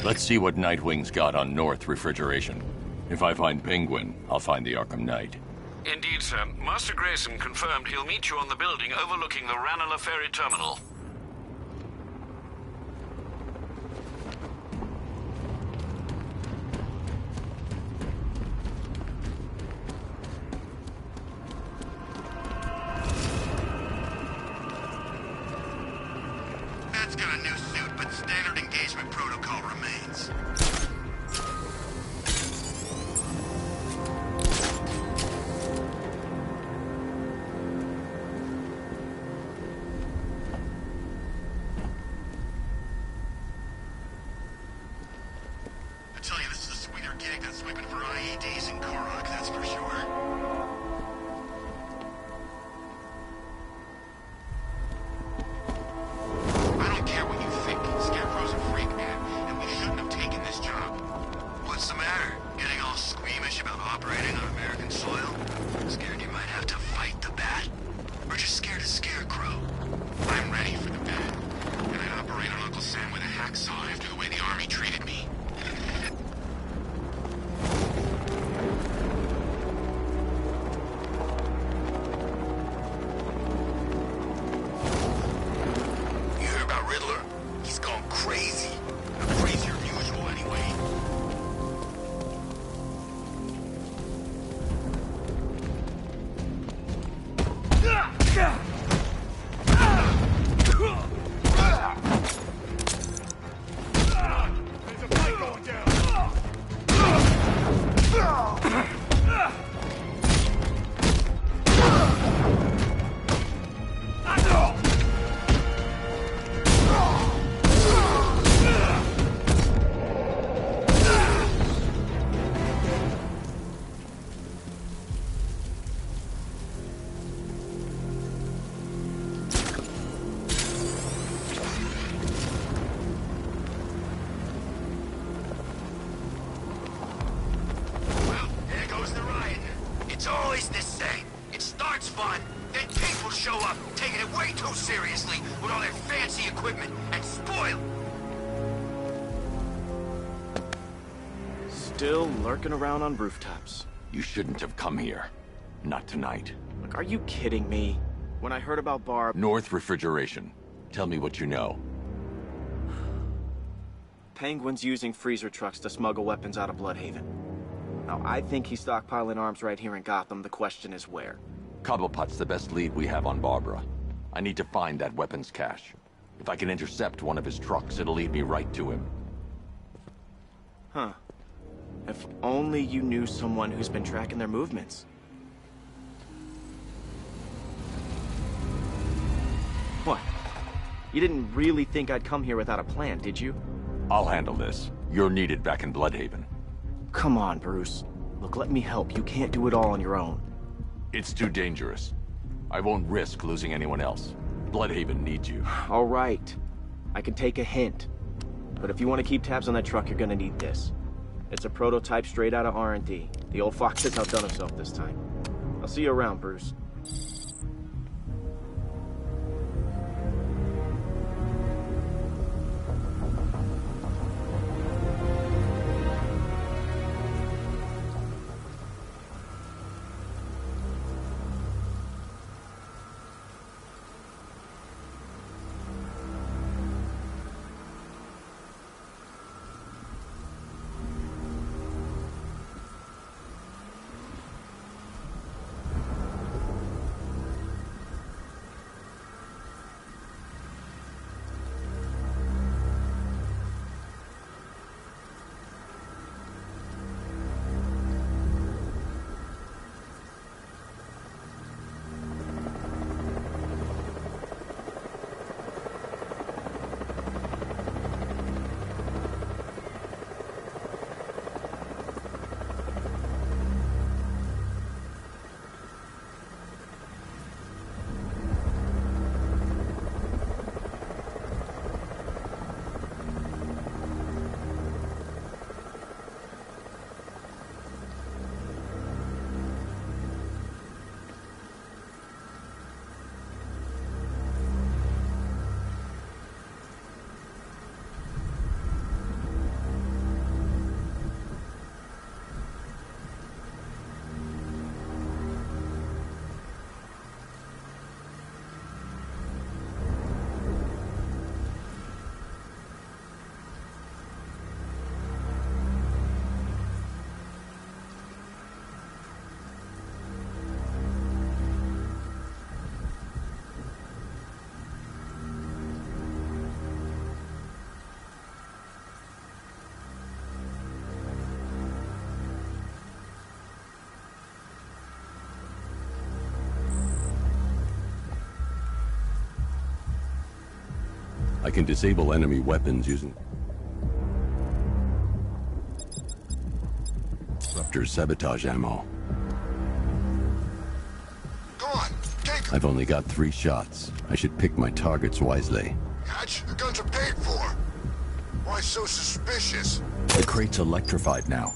Speaker 1: Let's see what Nightwing's got on North Refrigeration. If I find Penguin, I'll find the Arkham Knight.
Speaker 2: Indeed, sir. Master Grayson confirmed he'll meet you on the building overlooking the Ranelagh Ferry Terminal.
Speaker 11: Matt's got a new suit, but standard engagement protocol remains. I tell you, this is a sweeter gig than sweeping for IEDs in Korok, that's for sure. I don't care what you think. Scarecrow's a freak, man, and we shouldn't have taken this job. What's the matter? Getting all squeamish about operating on American soil? Scared you might have to fight the Bat? Or just scared of Scarecrow? I'm ready for the Bat. And I'd operate on Uncle Sam with a hacksaw after the way the Army treated me. You hear about Riddler? He's gone crazy. Crazier than usual, anyway. There's a fight going down. Well, there goes the riot. It's always the same. It starts fun, then people show up, taking it way too seriously with all their fancy equipment, and spoil.
Speaker 17: Still lurking around on rooftops.
Speaker 1: You shouldn't have come here. Not tonight.
Speaker 17: Look, are you kidding me? When I heard about Barb...
Speaker 1: North Refrigeration. Tell me what you know.
Speaker 17: Penguin's using freezer trucks to smuggle weapons out of Bloodhaven. Now, I think he's stockpiling arms right here in Gotham. The question is where.
Speaker 1: Cobblepot's the best lead we have on Barbara. I need to find that weapons cache. If I can intercept one of his trucks, it'll lead me right to him.
Speaker 17: Huh. If only you knew someone who's been tracking their movements. What? You didn't really think I'd come here without a plan, did you?
Speaker 1: I'll handle this. You're needed back in Bloodhaven.
Speaker 17: Come on, Bruce. Look, let me help. You can't do it all on your own.
Speaker 1: It's too dangerous. I won't risk losing anyone else. Bloodhaven needs you.
Speaker 17: All right. I can take a hint. But if you want to keep tabs on that truck, you're gonna need this. It's a prototype straight out of R&D. The old fox has outdone himself this time. I'll see you around, Bruce.
Speaker 1: I can disable enemy weapons using disruptor sabotage ammo.
Speaker 11: Go on, take.
Speaker 1: I've only got 3 shots. I should pick my targets wisely.
Speaker 11: Hatch, the guns are paid for. Why so suspicious?
Speaker 18: The crate's electrified now.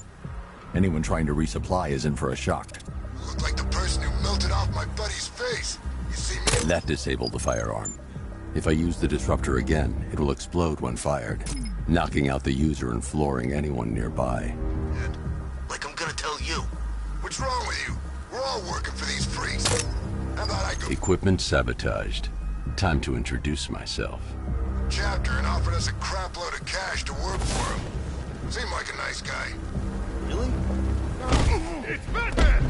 Speaker 18: Anyone trying to resupply is in for a shock.
Speaker 11: Look like the person who melted off my buddy's face. You see me?
Speaker 1: That disabled the firearm. If I use the disruptor again, it will explode when fired, knocking out the user and flooring anyone nearby.
Speaker 11: Like I'm gonna tell you. What's wrong with you? We're all working for these freaks. How about I go...
Speaker 1: Equipment sabotaged. Time to introduce myself.
Speaker 11: Chapter and offered us a crap load of cash to work for him. Seemed like a nice guy.
Speaker 8: Really? It's Batman!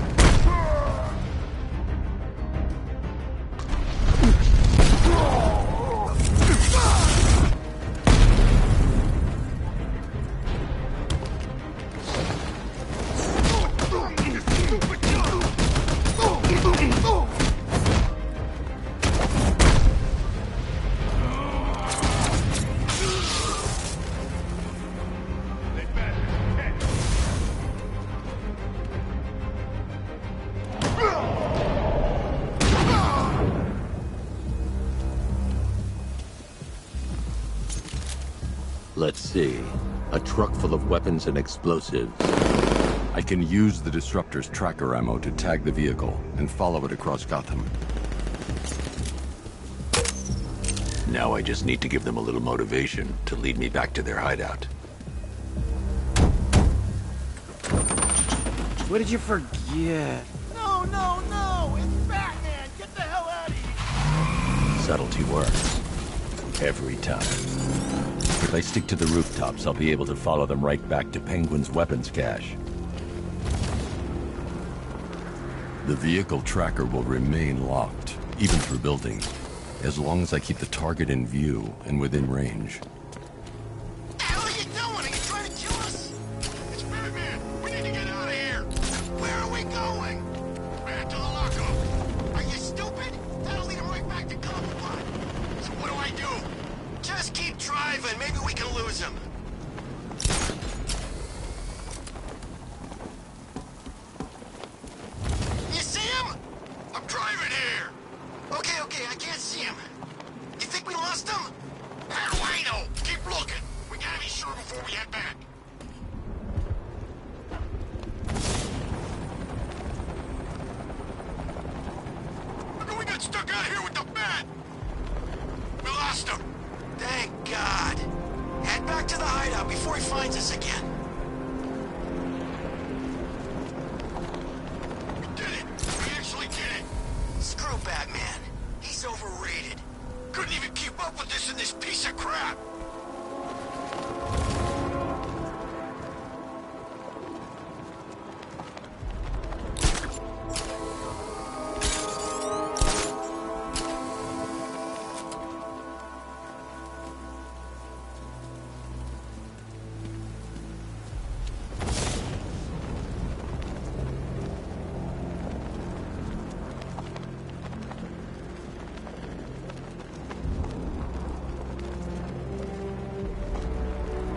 Speaker 1: Let's see. A truck full of weapons and explosives. I can use the disruptor's tracker ammo to tag the vehicle and follow it across Gotham. Now I just need to give them a little motivation to lead me back to their hideout.
Speaker 9: What did you forget?
Speaker 12: No, no, no! It's Batman! Get the hell out of here!
Speaker 1: Subtlety works. Every time. If I stick to the rooftops, I'll be able to follow them right back to Penguin's weapons cache. The vehicle tracker will remain locked, even through buildings, as long as I keep the target in view and within range.
Speaker 11: What the hell are you doing? Are you trying to kill us? It's Batman! We need to get out of here! Where are we going? Back to the lockup! Are you stupid? That'll lead him right back to Cobblepot! So what do I do? Just keep driving. Maybe we can lose him. You see him? I'm driving here. Okay, I can't see him. You think we lost him? How do I know? Keep looking. We gotta be sure before we head back. Look, we got stuck out here with the bat. We lost him. Thank God. Head back to the hideout before he finds us again. We did it. We actually did it. Screw Batman. He's overrated. Couldn't even keep up with this in this piece of crap.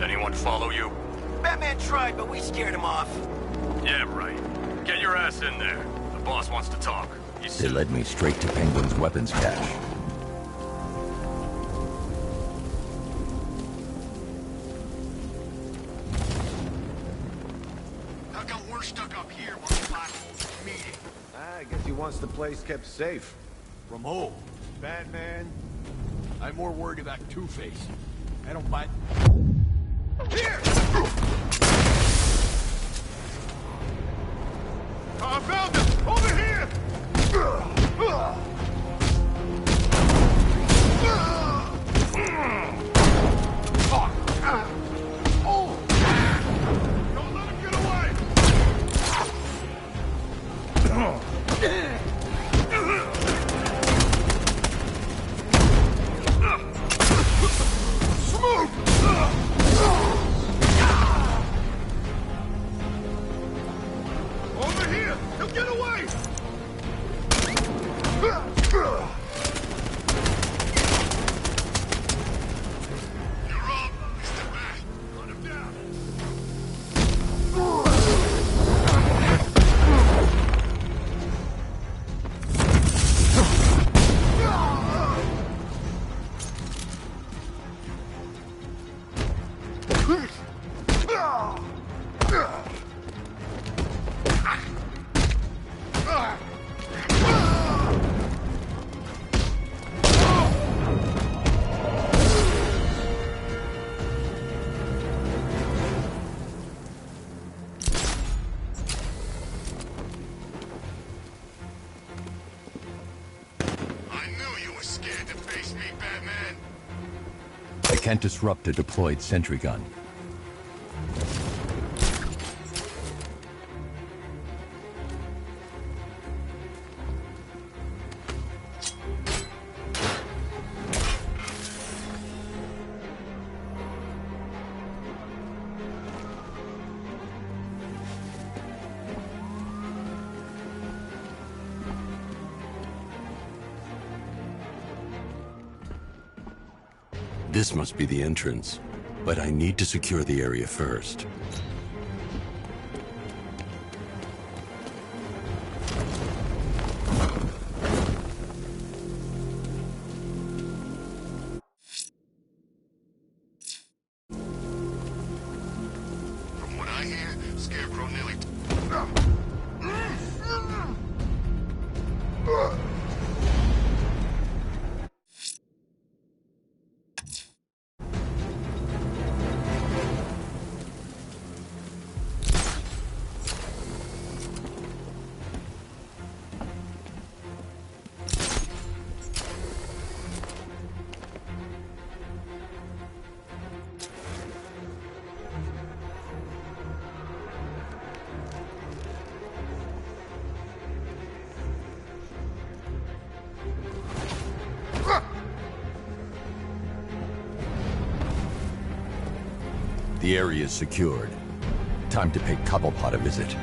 Speaker 8: Anyone follow you?
Speaker 12: Batman tried, but we scared him off.
Speaker 8: Yeah, right. Get your ass in there. The boss wants to talk.
Speaker 1: They led me straight to Penguin's weapons cache.
Speaker 11: How come we're stuck up here while the Black Hole's meeting?
Speaker 19: I guess he wants the place kept safe.
Speaker 12: From who?
Speaker 19: Batman.
Speaker 12: I'm more worried about Two-Face. I don't buy... Here!
Speaker 8: I found him! Over here!
Speaker 12: Don't let him get away!
Speaker 8: Over here! He'll get away!
Speaker 11: Batman.
Speaker 18: I can't disrupt a deployed sentry gun.
Speaker 1: This must be the entrance, but I need to secure the area first.
Speaker 11: From what I hear, Scarecrow nearly...
Speaker 18: The area is secured. Time to pay Cobblepot a visit.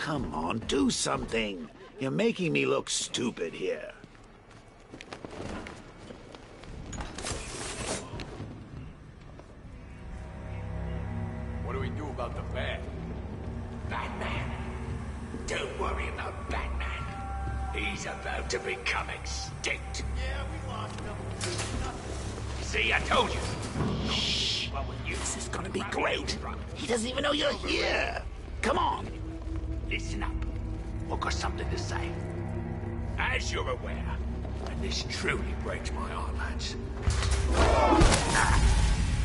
Speaker 6: Come on, do something. You're making me look stupid here.
Speaker 20: What do we do about the bat?
Speaker 12: Batman. Don't worry about Batman. He's about to become extinct.
Speaker 20: Yeah, we lost him.
Speaker 12: See, I told you. Shh.
Speaker 6: This is gonna be great. He doesn't even know you're here. Come on.
Speaker 12: Listen up. I've got something to say. As you're aware, and this truly breaks my heart, lads.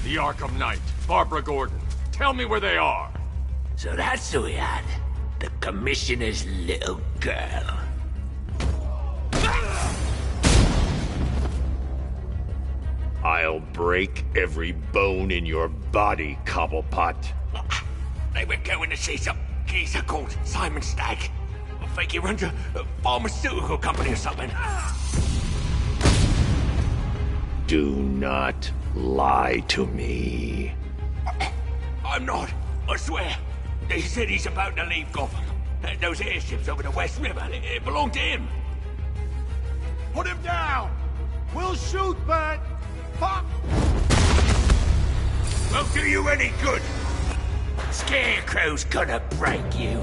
Speaker 8: The Arkham Knight, Barbara Gordon. Tell me where they are.
Speaker 12: So that's who we had. The Commissioner's little girl.
Speaker 8: I'll break every bone in your body, Cobblepot.
Speaker 12: They were going to see some geezer called Simon Stagg. I think he runs a pharmaceutical company or something.
Speaker 8: Do not lie to me.
Speaker 12: I'm not. I swear. They said he's about to leave Gotham. Those airships over the West River, it belonged to him.
Speaker 19: Put him down! We'll shoot, but... Fuck!
Speaker 12: Won't do you any good. Scarecrow's gonna break you.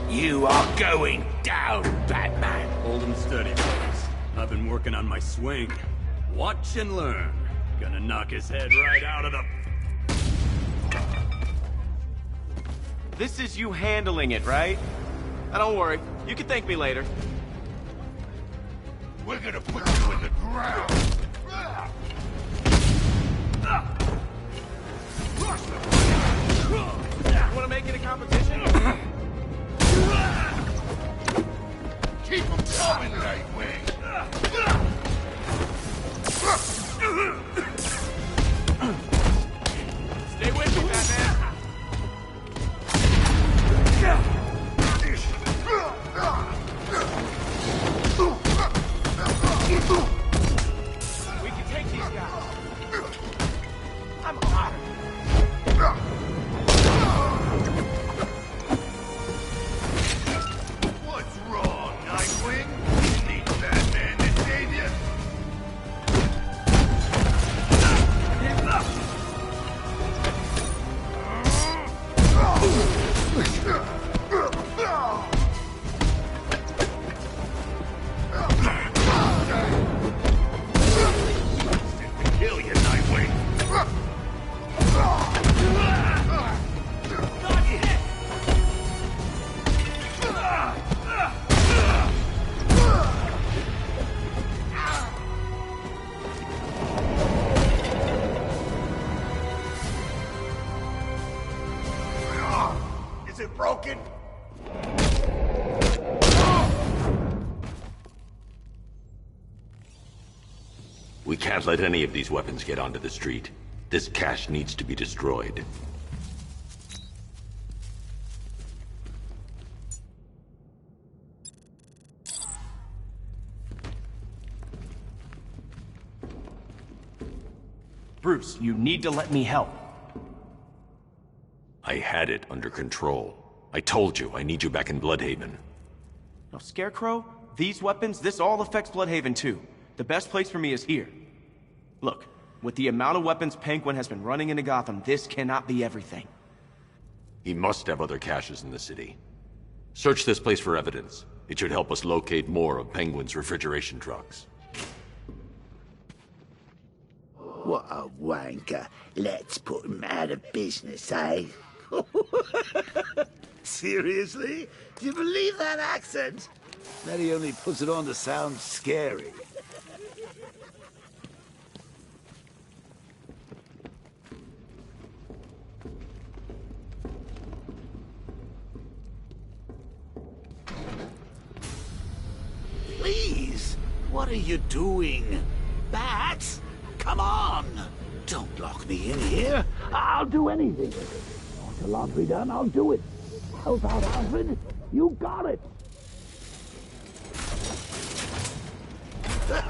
Speaker 12: You are going down, Batman.
Speaker 21: Hold him steady, boys. I've been working on my swing. Watch and learn. Gonna knock his head right out of the...
Speaker 17: This is you handling it, right? Now, don't worry. You can thank me later.
Speaker 12: We're gonna put you in the ground.
Speaker 17: You wanna make it a competition?
Speaker 12: Keep him coming, Nightwing.
Speaker 17: Stay with me, Batman. We can take these guys. I'm hot.
Speaker 12: What's wrong, Nightwing? You need Batman to save you? Kill you, Nightwing. Is it broken?
Speaker 1: We can't let any of these weapons get onto the street. This cache needs to be destroyed.
Speaker 17: Bruce, you need to let me help.
Speaker 1: I had it under control. I told you, I need you back in Bloodhaven.
Speaker 17: Now, Scarecrow, these weapons, this all affects Bloodhaven too. The best place for me is here. Look, with the amount of weapons Penguin has been running into Gotham, this cannot be everything.
Speaker 1: He must have other caches in the city. Search this place for evidence. It should help us locate more of Penguin's refrigeration trucks.
Speaker 6: What a wanker. Let's put him out of business, eh? Seriously? Do you believe that accent? That he only puts it on to sound scary. Please, what are you doing? Bats? Come on! Don't lock me in here. I'll do anything. Want the laundry done? I'll do it. Help out, Alfred. You got it.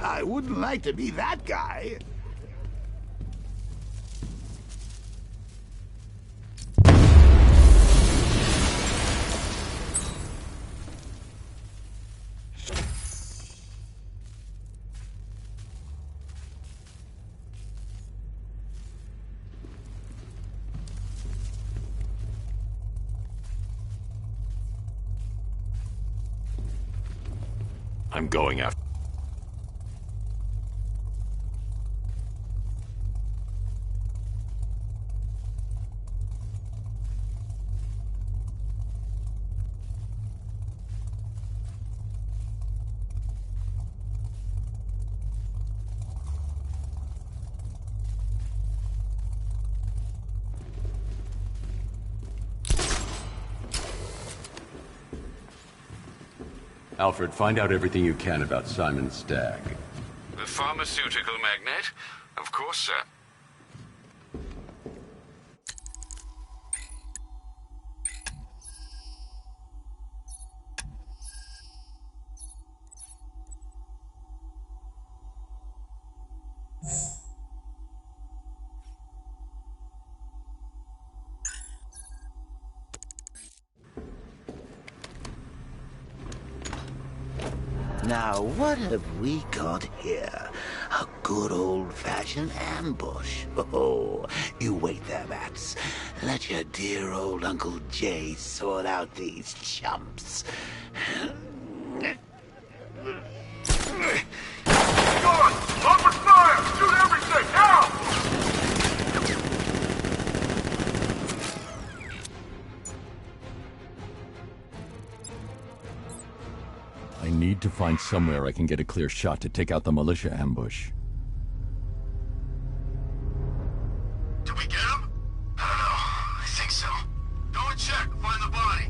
Speaker 6: I wouldn't like to be that guy.
Speaker 1: I'm going after...
Speaker 18: Alfred, find out everything you can about Simon Stagg.
Speaker 2: The pharmaceutical magnate? Of course, sir.
Speaker 6: Now, what have we got here? A good old-fashioned ambush. Oh, you wait there, Bats. Let your dear old Uncle Jay sort out these chumps.
Speaker 19: Guard! Open fire! Shoot everything! Now!
Speaker 18: I need to find somewhere I can get a clear shot to take out the militia ambush.
Speaker 11: Did we get him? I don't know. I think so. Go and check. Find the body.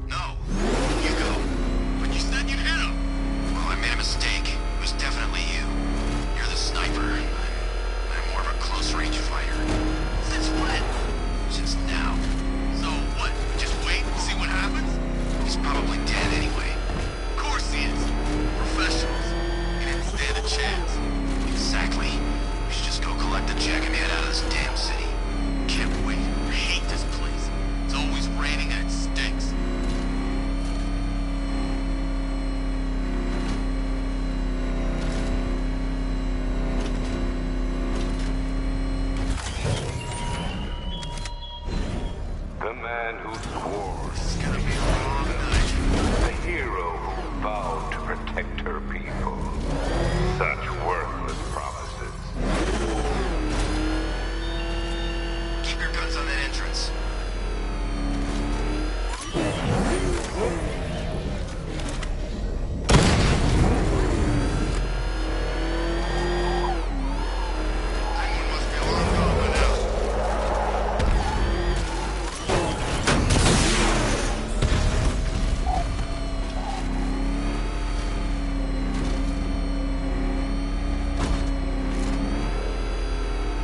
Speaker 11: No. You go. But you said you'd hit him. Well, I made a mistake. It was definitely you. You're the sniper. I'm more of a close-range fighter. Since when? Since now. So what? Just wait and see what happens? He's probably dead anyway. Of course he is. Professionals. He didn't stand a chance. Exactly. We should just go collect the check and head out of this damn city. Can't wait. I hate this place. It's always raining and it stinks.
Speaker 13: The man who swore it's gonna be a long night. The hero who vowed to protect her people. Such worthless promises.
Speaker 11: Keep your guns on that entrance.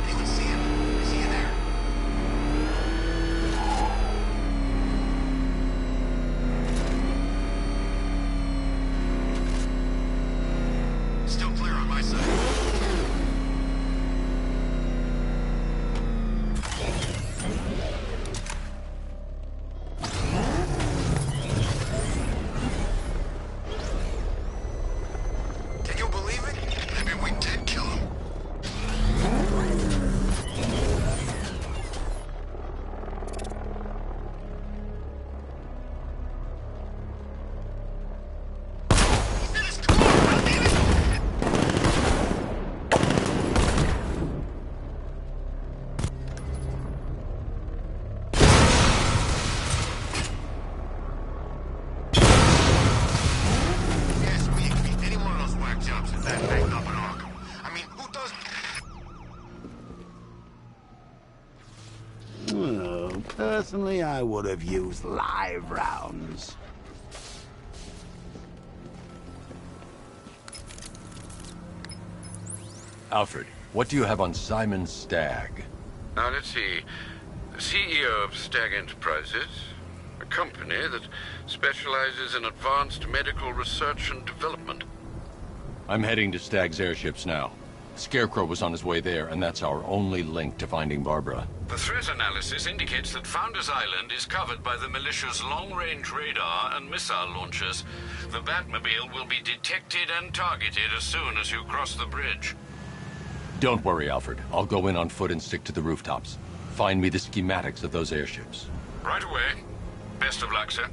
Speaker 11: Anyone see him? Is he in there? Still clear on my side. Can you believe it? Maybe we did kill him. Yes, we can beat any one of those whack jobs with that banged up in Arkham. I mean, who does...
Speaker 6: Well, personally, I would have used live rounds.
Speaker 18: Alfred, what do you have on Simon Stagg?
Speaker 2: Now, let's see. CEO of Stagg Enterprises, a company that specializes in advanced medical research and development.
Speaker 18: I'm heading to Stagg's airships now. Scarecrow was on his way there, and that's our only link to finding Barbara.
Speaker 2: The threat analysis indicates that Founders Island is covered by the militia's long-range radar and missile launchers. The Batmobile will be detected and targeted as soon as you cross the bridge.
Speaker 18: Don't worry, Alfred. I'll go in on foot and stick to the rooftops. Find me the schematics of those airships.
Speaker 2: Right away. Best of luck, sir.